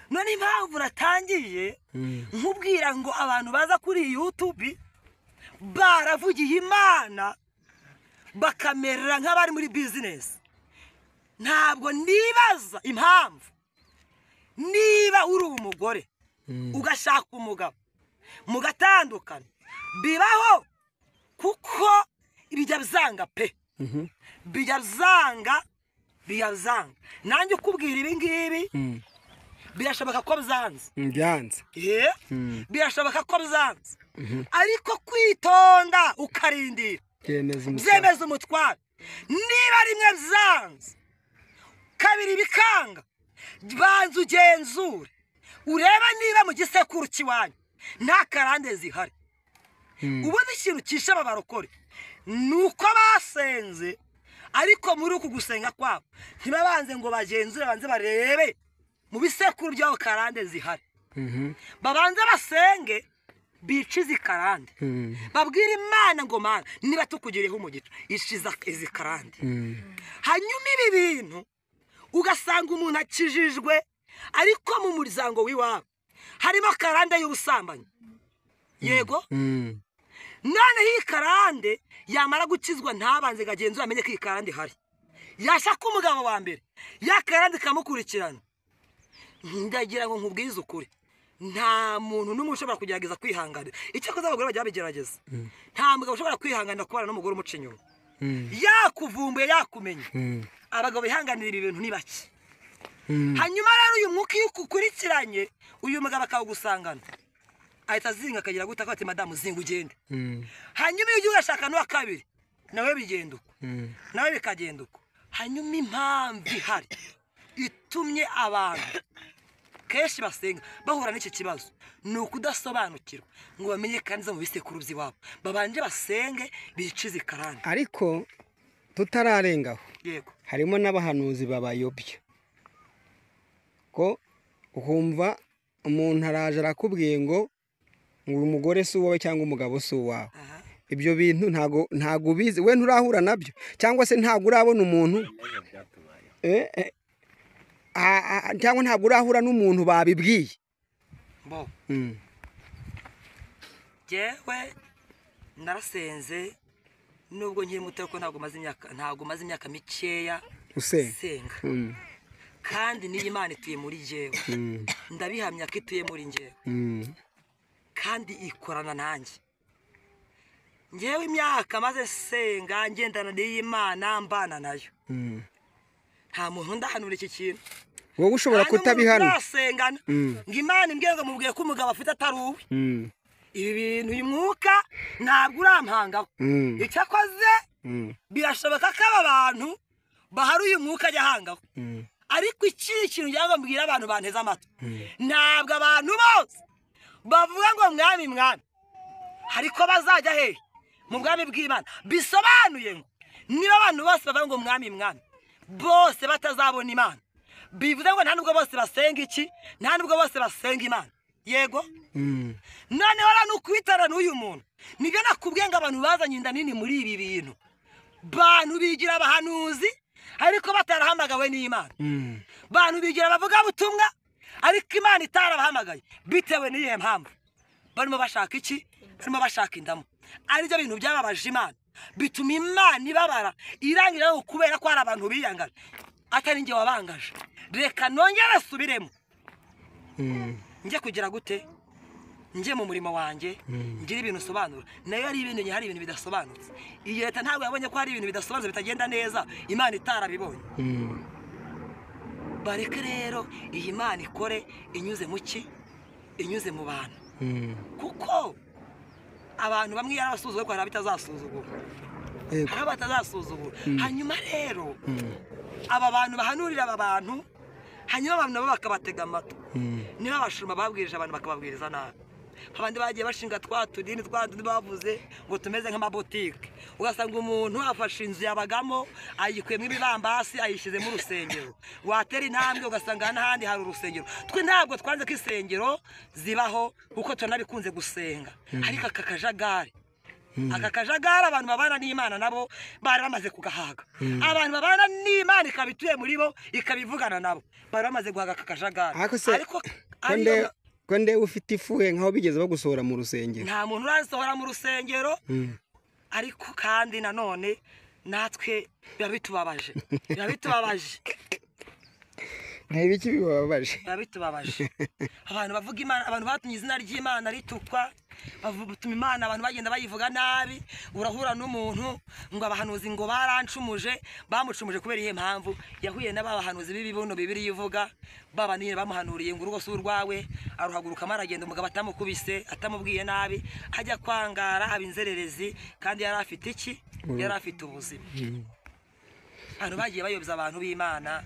none impamvu natangiye nkubwira ngo abantu baza kuri YouTube baravugiye Imana bakamerera nk'abari muri business ntabwo nibaza impamvu niba uri umugore ugashaka umugabo mugatandukana bibaho kuko ibijya byanga pe bijya byanga nanjye ukubwira ibi ngibi birashoboka ko byanze birashoboka ko byanze ariko kwitonda ukarindira byemeza umutwaro niba rimwe byanze kabiri bikanga banza ugenzure ureba niba mu gisekuru kiwanyu nta karande zihari ubundi ikintu cyishe aba barokore ni uko basenze ariko muri uku gusenga kwabo ntibabanze ngo bagenzure banze barebe mu bisekuru by'aho karande zihari babanze basenge bica izi karande babwira Imana ngo Mana niba tukugireho umugisha ishiza izi karande hanyuma ibi bintu ugasanga umuntu akijijwe ariko mu muryango w'iwabo harimo karande y'ubusambanyi yego noneho iyi karande yamara gukizwa ntabanze ngo agenzure amenye ko iyi karande ihari, yashaka umugabo wa mbere ya karande ikamukurikirana. Ndagira ngo nkubwize ukuri, nta muntu n'umwe ushobora kugerageza kwihanganira. Icyakoze abagore bajya babigerageza, nta mugabo ushobora kwihanganira kubana n'umugore umuca inyuma, yakuvumbuye yakumenye. Abagabo bihanganira ibi bintu ni bake. Hanyuma rero uyu mwuka iyo ukukurikiranye, uyu mugabo akawugusangana, ahita azinga akagira gute akati madamu zinga ugende. Hanyuma iyo ugiye ugashaka n'uwa kabiri nawe bigenda uko, nawe bikagenda uko. Hanyuma impamvu ihari itumye abantu kenshi basenga bahura n'iki kibazo ni ukudasobanukirwa ngo bamenye kandi mu bisekuru by'iwabo, babanje basenge bicize karande. ariko tutararengaho, Yego, harimo n'abahanuzi babayobya, ko ukumva umuntu araje arakubwiye ngo uyu mugore si uwawe cyangwa umugabo si uwawe. Ibyo bintu ntago ubizi, we nturahura nabyo, cyangwa se ntago urabona umuntu cyangwa ntabwo urahura n'umuntu babibwiye. bo jewe narasenze nubwo nkiri muto ko ntago maze imyaka mikeya senga. Kandi niyo Imana ituye muri jewe, ndabihamya ko ituye muri njyewe, kandi ikorana nanjye. Njyewe imyaka maze senga ngendana n'iyi Imana mbana nayo, nta muntu ndahanura iki kintu. Wowe ushobora kutabihana nasengana ngo Imana imbwiye ngo mubwiye ko umugabo afite atari uwe. Ibi bintu uyu mwuka ntabwo urampangaho. Icyakoze birashoboka ko aba bantu bahari uyu mwuka ajya ahangaho, ariko ikindi kintu ngira ngo mbwira abantu banteze amatwi, ntabwo abantu bose bavuga ngo mwami mwami hariko bazajya hehe mu bwami bw'Imana. Bisobanuye ngo niba abantu bose bavuga ngo mwami mwami bose batazabona Imana, bivuze ngo nta nubwo bose basenga iki, nta nubwo bose basenga Imana. Yego, noneho rero nukwitana n'uyu muntu, nibyo nakubwiye ngo abantu bazanye inda nini muri ibi bintu. Bantu bigira abahanuzi ariko batarahamagawe n'Imana, bantu bigira bavuga butumwa ariko Imana itarabahamagaye. Bitewe n'iyo mpamvu barimo bashaka iki, barimo bashaka indamo. Aribyo bintu byababaje Imana, bituma Imana ibabara irangira kubera ko hari abantu biyangaje atari njye wabangaje. Reka nongere asubiremo, njye kugira gute, njye mu murimo wanjye ngira ibintu sobanura. Nayo ari ibintu hari ibintu bidasobanutse. Iyi leta ntabwo yabonye ko hari ibintu bidasobanutse bitagenda neza, Imana itarabibonye. Bareke rero iyi Imana ikore inyuze mu ki, inyuze mu bantu, kuko abantu bamwe yarabasuzugura ko hari abitazasuzugura, hari abatazasuzugura. Hanyuma rero aba bantu bahanurira aba bantu, hanyuma abantu nabo bakabatega amatwi. Niba abashumba babwirije abantu bakababwiriza nabi, abandi bagiye bashinga tudini bavuze ngo tumeze nk'amabotike, ugasanga umuntu afashe inzu yabagamo ayikuyemo ibibambasi ayishyize mu rusengero. Watera intambwe ugasanga n'ahandi hari urusengero. Twe ntabwo twanze ko insengero zibaho kuko tunabikunze gusenga, ariko aka kajagari abantu babana n'Imana nabo bari bamaze kugahaga. Abantu babana n'Imana ikabituye muri bo ikabivugana nabo bari bamaze guhaga aka kajagari. Ariko ko nde ufite ifuhe nkaho bigeze bagusohora mu rusengero? Nta muntu urasohora mu rusengero, ariko kandi nanone natwe biba bitubabaje. Ibiki bibabaje? Biba bitubabaje. Abantu bavuga Imana, abantu batumye izina ry'Imana ritukwa, batuma Imana abantu bagenda bayivuga nabi. Urahura n'umuntu ngo abahanuzi ngo barancumuje, bamucumuje kubera ihe mpamvu yahuye n'abahanuzi b'ibibono Bibiliya ivuga, baba niye bamuhanuriye ngo urugo surwawe, aruhaguruka maragenda umugabo atamukubise atamubwiye nabi, ajya kwangara abinzererezi, kandi yari afite iki, yari afite ubuzima. Abantu bagiye bayobya abantu b'Imana.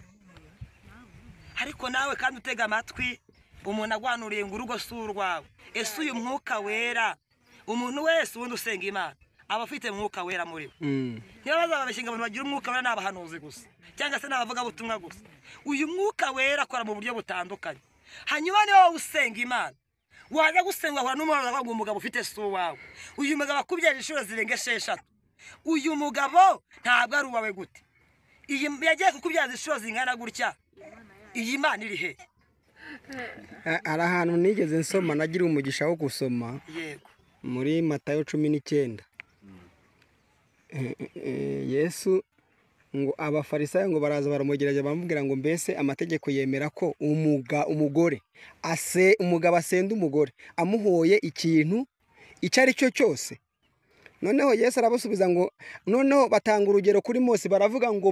Ariko nawe kandi utega amatwi umuntu agwanuriye ngo urugo surwawe. Ese uyu mwuka wera, umuntu wese ubundi usenga Imana aba afite mwuka wera muri we. Niba bazababeshinga abantu bagira umwuka wera n'abahanuzi gusa, cyangwa se n'abavuga butumwa gusa. Uyu mwuka wera akora mu buryo butandukanye. Hanyuma niba wowe usenga Imana, wajya gusenga ahura n'umuntu avuga ngo umugabo ufite si uwawe, uyu mugabo akubyaje inshuro zirenga 6, uyu mugabo ntabwo ari uwawe gute? Iyi yagiye kukubyaza inshuro zingana gutya, iyi Imana iri he? Ari ahantu nigeze nsoma, nagira umugisha wo gusoma. Yego. muri Matayo 19. Yesu ngo abafarisayo ngo baraza baramugerageza bamubwira ngo mbese amategeko yemera ko umugabo asenda umugore amuhoye ikintu icyo ari cyo cyose. Noneho Yesu arabasubiza ngo noneho batanga urugero kuri Mose, baravuga ngo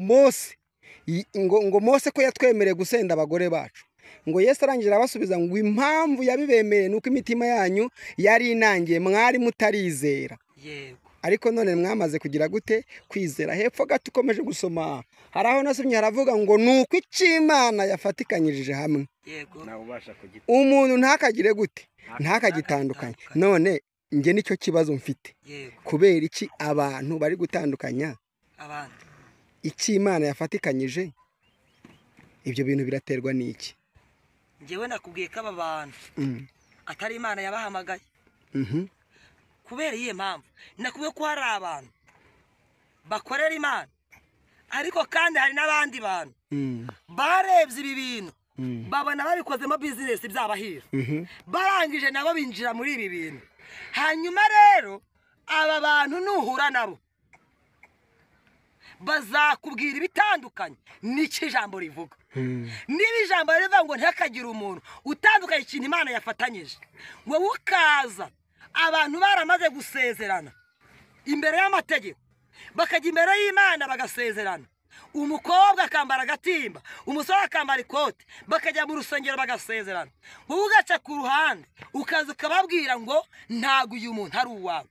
Mose ko yatwemereye gusenda abagore bacu. Ngo Yesu arangije arabasubiza ngo impamvu yabibemereye nuko imitima yanyu yari inangiye, mwari mutarizera. Yego. Ariko none mwamaze kugira gute? Kwizera. Hepfo gato ukomeje gusoma hari aho nasomye haravuga ngo nuko Imana yafatikanyirije hamwe. Yego. Umuntu ntakagire gute? Ntakagitandukanye. None njye nicyo kibazo mfite. Kubera iki abantu bari gutandukanya abandi? Imana yafatikanyije, ibyo bintu biraterwa n'iki? Njyewe nakubwiye ko aba bantu atari Imana yabahamagaye. Kubera iyi mpamvu nakubwiye ko hari abantu bakorera Imana, ariko kandi hari n'abandi bantu barebye ibi bintu babona babikozemo bizinesi byabahira, barangije nabo binjira muri ibi bintu. Hanyuma rero aba bantu nuhura nabo bazakubwira ibitandukanye n'iki ijambo rivuga. Niba ijambo rivuga ngo ntihakagire umuntu utandukanye ikintu Imana yafatanyije, wowe ukaza abantu baramaze gusezerana imbere y'amategeko, bakajya imbere y'Imana bagasezerana, umukobwa akambara agatimba, umusore akambara ikote, bakajya mu rusengero bagasezerana, wowe ugaca ku ruhande ukaza ukababwira ngo ntabwo uyu muntu ari uwawe,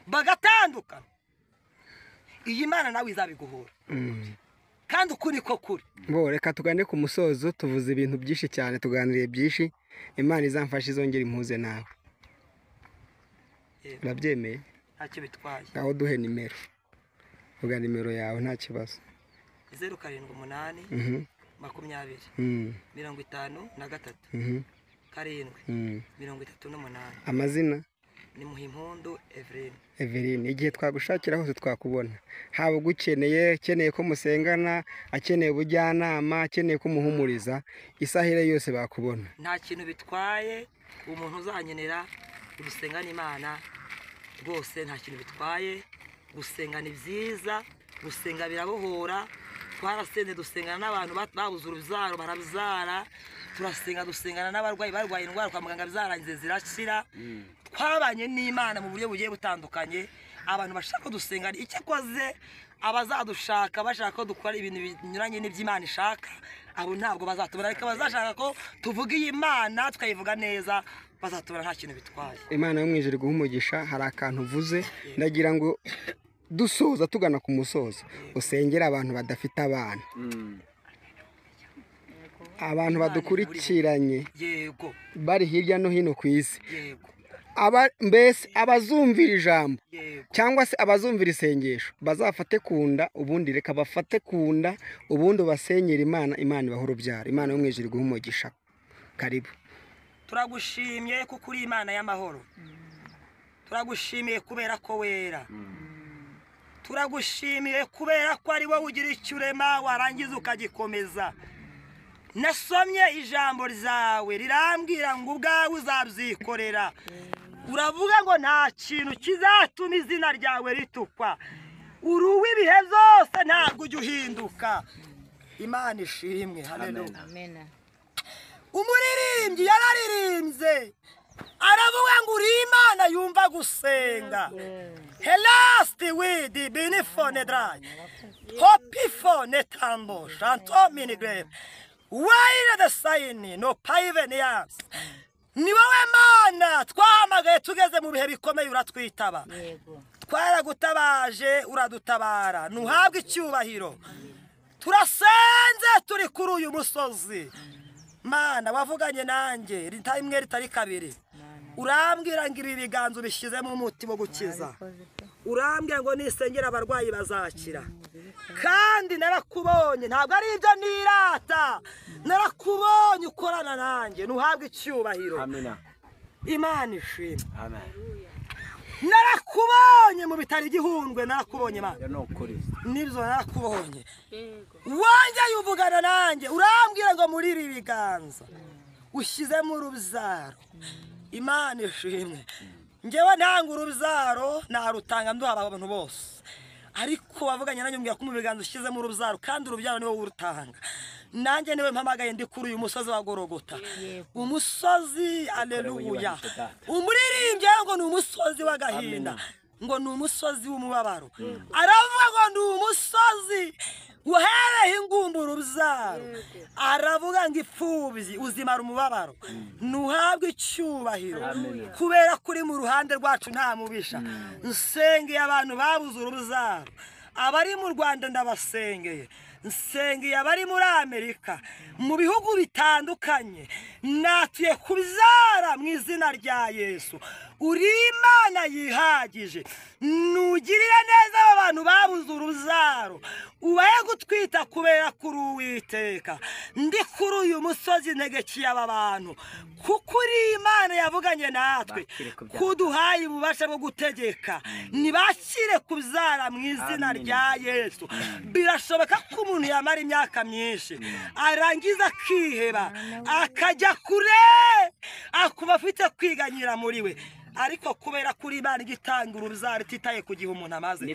bagatandukana. Iyi Mana nawe izabiguhura, kandi uku niko kuri. Reka tugane ku musozo, tuvuze ibintu byinshi cyane, tuganiriye byinshi. Imana izamfasha izongera impuze nawe. Urabyemeye? Ntacyo bitwaye. Aho duhe nimero, vuga nimero yawe nta kibazo. 078 20 53 7 Amazina ni Muhimpundu Evelyn. Igihe twagushakira hose twakubona, haba ugukeneye, akeneye ko musengana, akeneye ubujyanama, akeneye ko muhumuriza, isahire yose bakubona. Nta kintu bitwaye umuntu uzanyenera gusengana Imana rwose, nta kintu bitwaye. Gusenga ni byiza, gusenga birabohora. Twarasende dusengana n'abantu babuze urubyaro barabyara, turasenga dusengana n'abarwayi barwaye indwara kwa muganga byarangize zirashira. Twabanye n'Imana mu buryo bugiye butandukanye. Abantu bashaka dusengana, icyo akoze abazadushaka bashaka ko dukora ibintu binyuranye n'iby'Imana ishaka, abo ntabwo bazatubona. Ariko bazashaka ko tuvuga iyi Imana tukayivuga neza, bazatubona nta kintu bitwaye. Imana yo mwijuru guhumugisha. Hari akantu uvuze ndagira ngo dusoza tugana ku musozo, usengera abantu badafite abana, abantu badukurikiranye Yego. bari hirya no hino ku isi, Yego. mbese abazumvira ijambo cyangwa se abazumvira isengesho bazafate kunda, ubundi reka bafate kunda, ubundi basenyera Imana. Imana ibaha urubyaro. Imana yo mwijuru guhumugisha. Karibu. Turagushimiye kuko uri Imana y'amahoro. Turagushimiye kubera ko wera. Turagushimiye kubera ko ari wowe ugira icyo urema warangiza ukagikomeza. Nasomye ijambo ryawe rirambwira ngo ubwawe uzabyikorera. Uravuga ngo nta kintu kizatuma izina ryawe ritukwa. Uri uw'ibihe byose, ntabwo ujya uhinduka. Imana ishimwe. Haleluya. Amen. Umuririmbyi yararirimbye aravuga ngo uri Imana yumva gusenga. Helasti widi binifone dry hopifone tambo shanto minigre wire the sign no pivenias. Ni wowe Mana twahamagaye tugeze mu bihe bikomeye, uratwitaba. Twaragutabaje uradutabara, ntuhabwe icyubahiro. Turasenze turi kuri uyu musozi. Mana wavuganye nanjye rimwe ritari kabiri, urambwira ngo ibi biganza ubishyizemo umuti wo gukiza. Urambwira ngo nisengera abarwayi bazakira. Kandi narakubonye, ntabwo ari ibyo nirata, narakubonye ukorana nanjye, ntuhabwe icyubahiro. Amina. Imana ishimwe. Amen. Narakubonye mu bitari igihundwe, narakubonye Mana. No kuri. Nibyo narakubonye. Wongeye uvugana nanjye, urambwira ngo muri ibi biganza ushyizemo urubyaro. Imana ishimwe. ngewe ntanga urubyaro narutanga nduha abantu bose ariko wavuganye nanjye umbwira ko mu biganza ushyizemo urubyaro kandi urubyaro niwe urutanga nanjye niwe mpamagaye ndi kuri uyu musozi wa Gorogota umusozi aleluya umuririmbye ngo ni umusozi w'agahinda ngo ni umusozi w'umubabaro aravuga ngo ni umusozi uhereye ingumbura urubyaro aravuga ngo ipfubyi uzimara umubabaro ntuhabwe icyubahiro kubera kuri mu ruhande rwacu nta mubisha nsengeye abantu babuze urubyaro abari mu Rwanda ndabasengeye nsengeye abari muri Amerika mu bihugu bitandukanye natuye kubyara mu izina rya Yesu uri Imana yihagije nugirira neza aba bantu babuze urubyaro ubaye gutwita kubera kuri Uwiteka ndi kuri uyu musozi ntegekiye aba bantu kuko uri Imana yavuganye natwe kuduhaye ububasha bwo gutegeka nibakire kubyara mu izina rya Yesu birashoboka ko umuntu yamara imyaka myinshi arangiza akiheba akajya kure akuba afite kwiganyira muri we ariko kubera kuri Imana igitanga urubyaro ititaye ku gihe umuntu amaze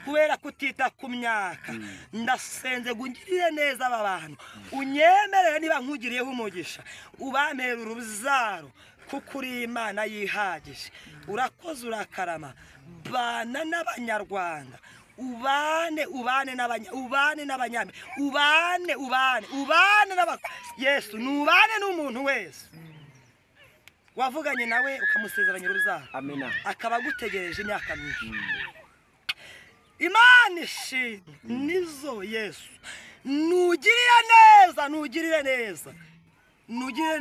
kubera kutita ku myaka ndasenze gungirire neza aba bantu unyemerere niba nkugiriyeho umugisha ubampera urubyaro kuko uri Imana yihagije urakoze urakarama bana n'abanyarwanda ubane Yesu nubane n'umuntu wese wavuganye nawe ukamusezeranya urubyaro akaba agutegereje imyaka myinshi Imana ishimwe nizo Yesu nugirire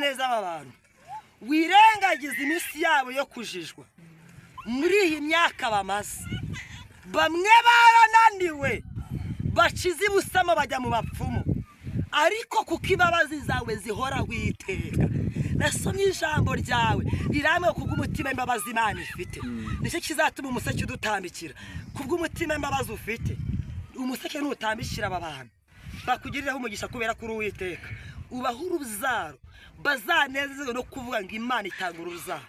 neza aba bantu wirengagiza iminsi yabo yo kujijwa muri iyi myaka bamaze bamwe barananiwe bacize ibusamo bajya mu bapfumu ariko kuko imbabazi zawe zihoraho iteka nasomye ijambo ryawe riramwe kubw'umutima imbabazi Imana ifite nicyo kizatuma umuseke udutambikira kubw'umutima imbabazi ufite umuseke ntutambikira aba bantu bakugiriraho umugisha kubera kuri Uwiteka ubaho urubyaro bazanezezwe no kuvuga ngo Imana itanga urubyaro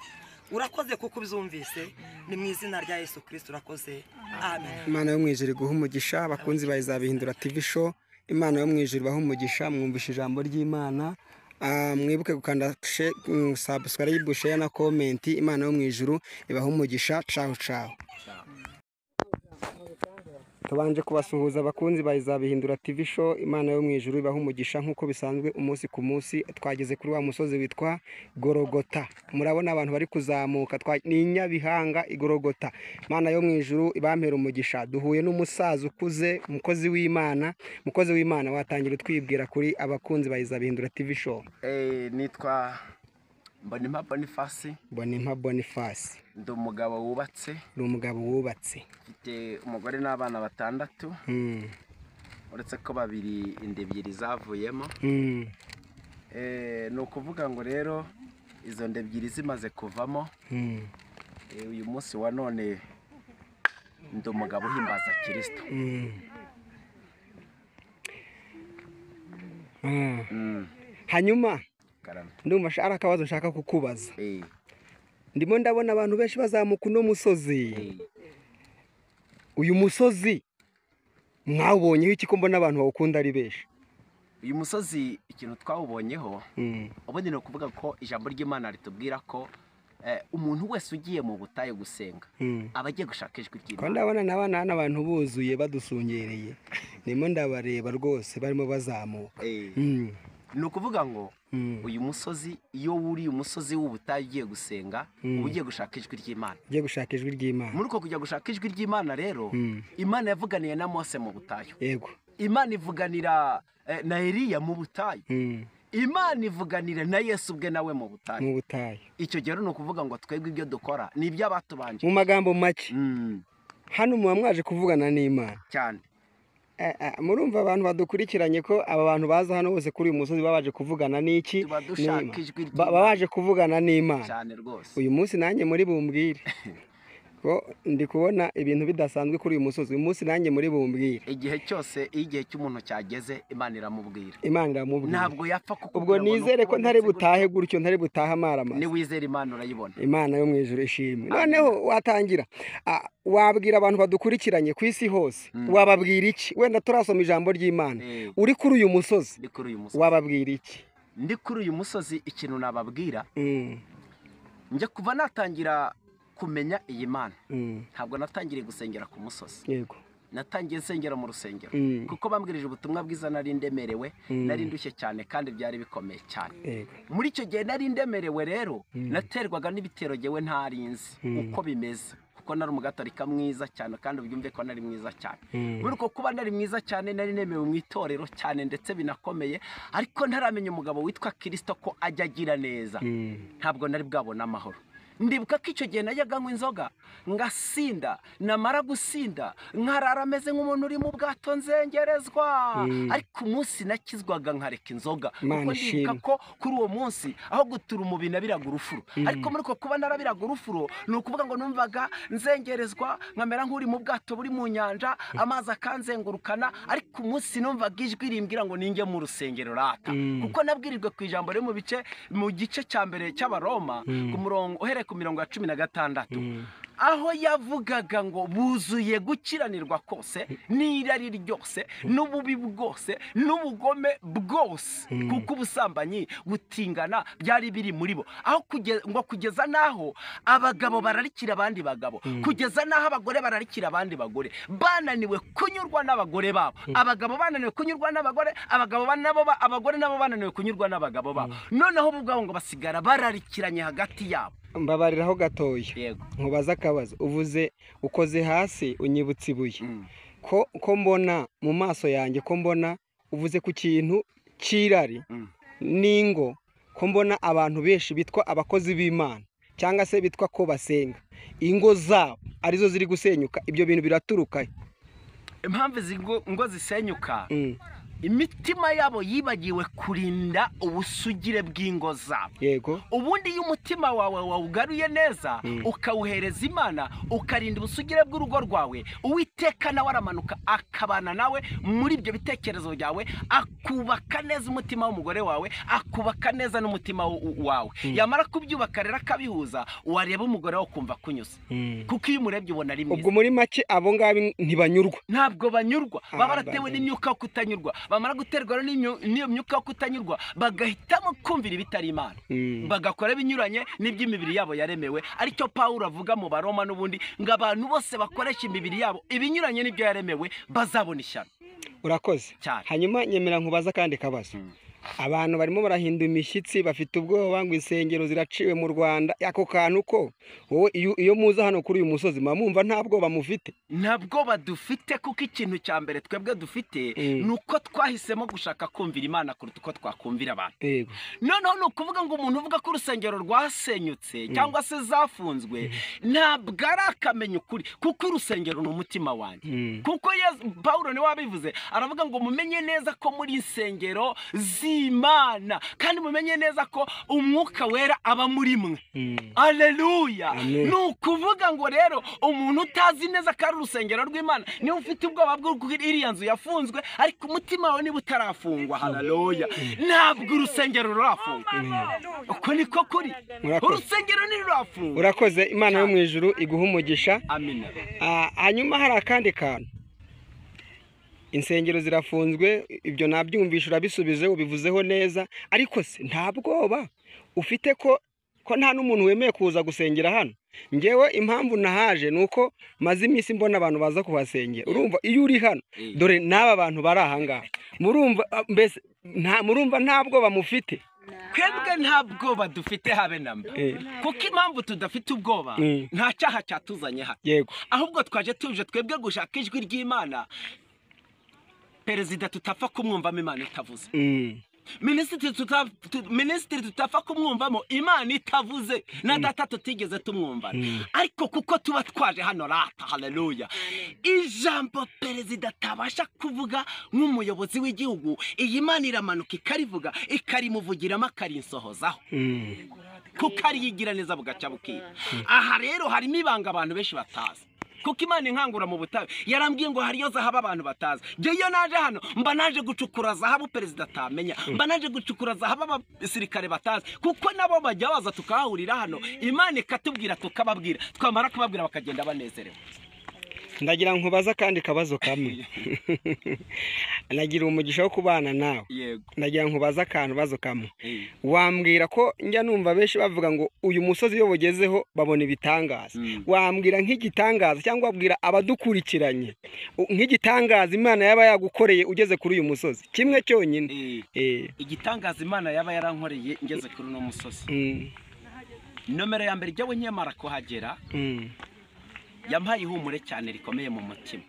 urakoze kuko ubyumvise ni mu izina rya Yesu Kristo urakoze amen. Imana yo mu ijuru iguha umugisha abakunzi bayizabihindura TV show Imana yo mu ijuru ibaha umugisha mwumvisha ijambo ry'Imana mwibuke gukanda subscribe share na comment Imana yo mu ijuru ibaha umugisha ciao ciao. Tubanje kubasuhuza abakunzi bayizabihindura TV show Imana yo mu ijuru ibaha umugisha nkuko bisanzwe umunsi ku munsi twageze kuri wa musozi witwa Gorogota murabona abantu bari kuzamuka ni Nyabihanga igorogota Imana yo mu ijuru ibampera umugisha duhuye n'umusaza ukuze umukozi w'Imana watangira twibwira kuri abakunzi bayizabihindura TV show. Nitwa Mbonimpa Boniface ndi umugabo wubatse mfite umugore n'abana 6 uretse ko 2 inda 2 zavuyemo ni ukuvuga ngo rero izo nda 2 zimaze kuvamo uyu munsi wa none ndi umugabo uhimbaza Kristo. Hanyuma ndumva ari akabazo nshaka kukubaza ndimo ndabona abantu benshi bazamuka uno musozi uyu musozi mwawubonyeho iki ko mbona abantu bawukunda ari benshi? Uyu musozi ikintu twawubonyeho ubundi ni ukuvuga ko ijambo ry'Imana ritubwira ko umuntu wese ugiye mu butayu gusenga aba agiye gushaka ijwi ry'Imana. Ko ndabona n'abantu buzuye badusungereye ndimo ndabareba rwose barimo bazamuka. Ni ukuvuga ngo uyu musozi iyo wuri umusozi w'ubutayu ugiye gusenga uba ugiye gushaka ijwi ry'Imana. Muri uko kujya gushaka ijwi ry'Imana rero Imana yavuganiye na Mose mu butayu. Yego. Imana ivuganira na Eliya mu butayu. Imana ivuganira na Yesu ubwe nawe mu butayu. Icyo gihe ni ukuvuga ngo twebwe ibyo dukora ni iby'abatubanje. Mu magambo make hano muba mwaje kuvugana n'Imana cyane. Murumva abantu badukurikiranye ko aba bantu baza hano bose kuri uyu musozi babaje kuvugana n'iki? Babaje kuvugana n'Imana cyane rwose. Uyu munsi nanjye muri bumbwire ko ndi kubona ibintu bidasanzwe kuri uyu musozi. Uyu munsi nanjye muri bumbwira. igihe cyose iyo igihe cy'umuntu cyageze Imana iramubwira. Imana iramubwira. Ntabwo yapfa Ubwo kukubwira ngo nizere ko ntari butahe gutyo, ntari butahe amaramasa. ni wizera Imana urayibona. Imana yo mu ijuru ishimwe. Noneho watangira wabwira abantu badukurikiranye ku isi hose, wababwira iki? Wenda turasoma ijambo ry'Imana. Uri kuri uyu musozi, Ndi kuri uyu musozi. wababwira iki? Ndi kuri uyu musozi ikintu nababwira, njye kuva natangira kumenya iyi Mana, ntabwo natangiriye gusengera ku musozi. Yego. Natangiye nsengera mu rusengero kuko bambwirije ubutumwa bwiza, nari ndemerewe, nari ndushye cyane kandi byari bikomeye cyane. Yego. Muri icyo gihe nari ndemerewe rero, naterwaga n'ibitero jyewe ntarinzi uko bimeze, kuko nari umugatorika mwiza cyane kandi ubyumve ko nari mwiza cyane. Muri uko kuba nari mwiza cyane, nari nemewe mu itorero cyane ndetse binakomeye, ariko ntaramenya umugabo witwa Kristo ko ajya agira neza. Ntabwo nari bwabona amahoro. Ndibuka ko icyo gihe najyaga nywa inzoga ngasinda, namara gusinda nkarara ameze nk'umuntu uri mu bwato nzengerezwa, ariko umunsi nakizwaga nkareka inzoga, kuko ndibuka ko kuri uwo munsi aho gutura umubiri nabiraga urufuro. Ariko muri ko kuba narabiraga urufuro, ni ukuvuga ngo numvaga nzengerezwa nkamera nk'uri mu bwato buri mu nyanja, amazi akanzengurukana, ariko umunsi numvaga ijwi rimbwira ngo ninjye mu rusengero rata, kuko nabwirijwe ku ijambo riri mu gice cya mbere cy'Abaroma ku murongo uhereye ku mirongo ya 16, aho yavugaga ngo buzuye gukiranirwa kose n'irari ryose n'ububi bwose n'ubugome bwose, kuko ubusambanyi butingana byari biri muri bo, aho kugeza naho abagabo bararikira abandi bagabo, kugeza naho abagore bararikira abandi bagore, bananiwe kunyurwa n'abagore babo, abagabo bananiwe kunyurwa n'abagore, abagore nabo bananiwe kunyurwa n'abagabo babo, noneho bo ubwabo ngo basigara bararikiranye hagati yabo. Mbabariraho gatoya. Yego. Nkubaza akabazo. Uvuze ukoze hasi unyibutsa ibuye. Ko mbona mu maso yanjye, ko mbona uvuze ku kintu cy'irari n'ingo, ko mbona abantu benshi bitwa abakozi b'Imana cyangwa se bitwa ko basenga, ingo zabo arizo ziri gusenyuka. Ibyo bintu biraturuka. Impamvu ngo zisenyuka, imitima yabo yibagiwe kurinda ubusugire bw'ingo zabo. Yego. Ubundi iyo umutima wawe wawugaruye neza, ukawuhereza Imana, ukarinda ubusugire bw'urugo rwawe, Uwiteka nawe aramanuka akabana nawe muri ibyo bitekerezo byawe, akubaka neza umutima w'umugore wawe, akubaka neza n'umutima wawe. Yamara kubyubaka rero akabihuza, wareba umugore wawe ukumva kunyuze, kuko iyo umurebye ubona ari mwiza. Ubwo muri make abo ngabo ntibanyurwa. Ntabwo banyurwa, baba baratewe n'imyuka yo kutanyurwa, bamara guterwa n'iyo myuka yo kutanyurwa, bagahitamo kumvira ibitari Imana, bagakora binyuranye n'iby'imibiri yabo yaremewe. Aricyo Pawulo avuga mu Baroma n'ubundi, ngo abantu bose bakoresha imibiri yabo ibinyuranye n'ibyo yaremewe bazabona ishyano. Urakoze. Hanyuma nyemera nkubaza kandi kabazo. Abantu barimo barahinda imishyitsi, bafite ubwoba ngo insengero ziraciwe mu Rwanda. Ako kantu ko wowe iyo muza hano kuri uyu musozi mwumva nta bwoba mufite? Nta bwoba dufite, kuko ikintu cya mbere twebwe dufite nuko twahisemo gushaka kumvira Imana kuruta uko twakumvira abantu. Yego. Noneho ni ukuvuga ngo umuntu uvuga ko urusengero rwasenyutse cyangwa se zafunzwe, ntabwo ari akamenya ukuri, kuko urusengero ni umutima wanjye. Kuko Pawulo niwe wabivuze, aravuga ngo mumenye neza ko muri insengero Imana, kandi mumenye neza ko umwuka wera aba muri mwe. Aleluya. Ni ukuvuga ngo rero umuntu utazi neza ko ari urusengero rw'Imana, niba ufite ubwoba bw'uko iriya nzu yafunzwe, ariko umutima wawe niba utarafungwa, haleluya, ntabwo urusengero rurafungwa. Uko niko kuri, urusengero ntirurafungwa. Urakoze. Imana yo mu ijuru iguha umugisha. Amina. Hanyuma hari akandi kantu, insengero zirafunzwe, ibyo nabyumvisha urabisubije, ubivuzeho neza, ariko se nta bwoba ufite ko nta n'umuntu wemeye kuza gusengera hano? Ngewe impamvu nahaje nuko maze iminsi mbona abantu baza kuhasengera. Urumva iyo uri hano, dore n'aba bantu bari aha ngaha, murumva nta bwoba mufite? Twebwe nta bwoba dufite habe namba, kuko impamvu tudafite ubwoba nta cyaha cyatuzanye hano. Yego. Ahubwo twaje tuje twebwe gushaka ijwi ry'Imana. Perezida tutapfa kumwumvamo Imana itavuze, minisitiri tutapfa kumwumvamo Imana itavuze, na data tutigeze tumwumva. Ariko kuko tuba twaje hano rata, haleluya, ijambo perezida atabasha kuvuga nk'umuyobozi w'igihugu, iyi Imana iramanuka ikarivuga, ikarimuvugiramo akarinsohozaho. kuko ariyo igira neza bugacya bukira. Aha rero harimo ibanga abantu benshi batazi, kuko Imana inkangura mu butayu yarambwiye ngo hariyo zahabu abantu batazi. Iyo naje hano mba naje gucukura zahabu perezida atamenya, mba naje gucukura zahabu abasirikare batazi, kuko nabo bajya baza tukahahurira hano, Imana ikatubwira tukababwira, twamara kubabwira bakagenda banezerewe. ndagira nkubaza akandi kabazo kamwe. nagira umugisha wo kubana nawe. Yego. ndagira nkubaza akantu bazo kamwe. wambwira ko njya numva benshi bavuga ngo uyu musozi iyo bugezeho babona ibitangaza. wambwira nk'igitangaza cyangwa wabwira abadukurikiranye nk'igitangaza Imana yaba yagukoreye ugeze kuri uyu musozi kimwe cyonyine? Igitangaza Imana yaba yarankoreye ngeze kuri uno musozi, nomero ya mbere ijyawe nyamara kuhagera yampaye ihumure cyane rikomeye mu mutima.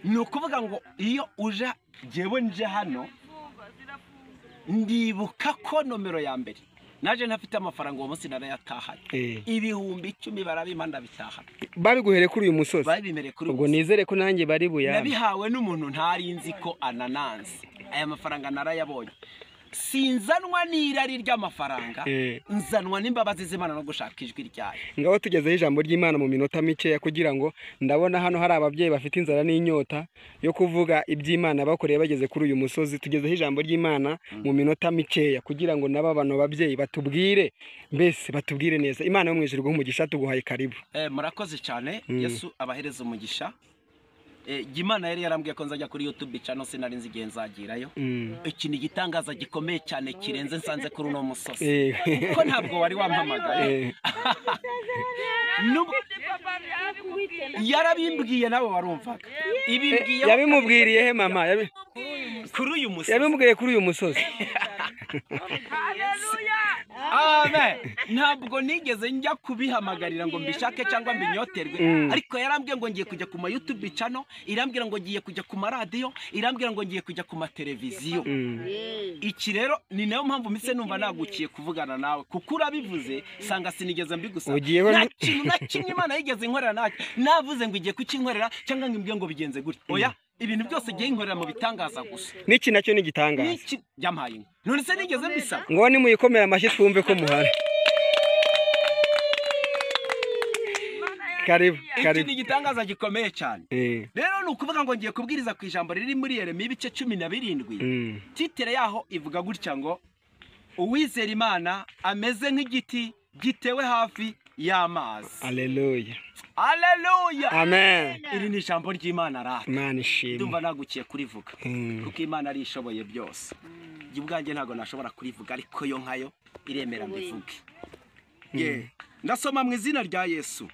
ni ukuvuga ngo iyo uje jyewe nje hano ndibuka ko nomero ya mbere naje ntafite amafaranga uwo munsi narayatahanye, ibihumbi 10 barabimpa ndabitahana. babiguhere kuri uyu musozi? babimereye kuri ubwo nizere ko nanjye bari buyame. nabihawe n'umuntu ntari nzi ko anananze. aya mafaranga narayabonye, sinzanwa n'irari ry'amafaranga, nzanwa n'imbabazi z'Imana no gushaka ijwi ryayo. ngaho tugezeho ijambo ry'Imana mu minota mikeya, kugira ngo ndabona hano hari ababyeyi bafite inzara n'inyota yo kuvuga iby'Imana bakoreye bageze kuri uyu musozi. tugezeho ijambo ry'Imana mu minota mikeya kugira ngo nabo bano babyeyi batubwire, mbese batubwire neza. Imana yo mu ijuru umugisha, tuguhaye karibu. murakoze cyane. Yesu abahereza umugisha. Imana yari yarambwiye ko nzajya kuri YouTube channel, sinari nzi igihe nzagirayo. Iki ni igitangaza gikomeye cyane kirenze nsanze kuri uno musozi, kuko ntabwo wari wampamagaye. yarabimbwiye nawe warumvaga. yabimubwiriye he mama? kuri uyu musozi. yabimubwiye kuri uyu musozi. Amen. Ntabwo nigeze njya kubihamagarira ngo mbishake cyangwa mbinyoterwe, ariko yarambwiye ngo ngiye kujya ku ma YouTube channel, irambwira ngo ngiye kujya ku maradiyo, irambwira ngo ngiye kujya ku mateleviziyo. Iki rero ni nayo mpamvu mise numva nagukiye kuvugana nawe, kuko urabivuze sanga sinigeze mbigusaba. nta kintu na kimwe Imana yigeze inkorera navuze ngo igiye kukinkorera cyangwa ngimbwiye ngo bigenze gutya. Oya, ibintu byose giye inkorera mu bitangaza gusa. Niki nacyo ni gitangaza. Niki byamaye inka. None se nigeze mbisaba? ngo ni muyikomera amashyi twumve ko muhari. karibu. Iki ni igitangaza gikomeye cyane. Rero ni ukuvuga ngo ngiye kubwiriza ku ijambo riri muri Yeremiya ibice 17. Titere yaho ivuga gutya ngo uwizera Imana ameze nk'igiti gitewe hafi y'amazi. Haleluya. Haleluya. Amen. Iri ni ijambo ry'Imana rata. Imana ishimwe. Ndumva nagukiye kurivuga, kuko Imana ari ishoboye byose. Jye ubwanjye ntago nashobora kurivuga, ariko yo nkayo iremera mbivuge. Ndasoma mu izina rya Yesu.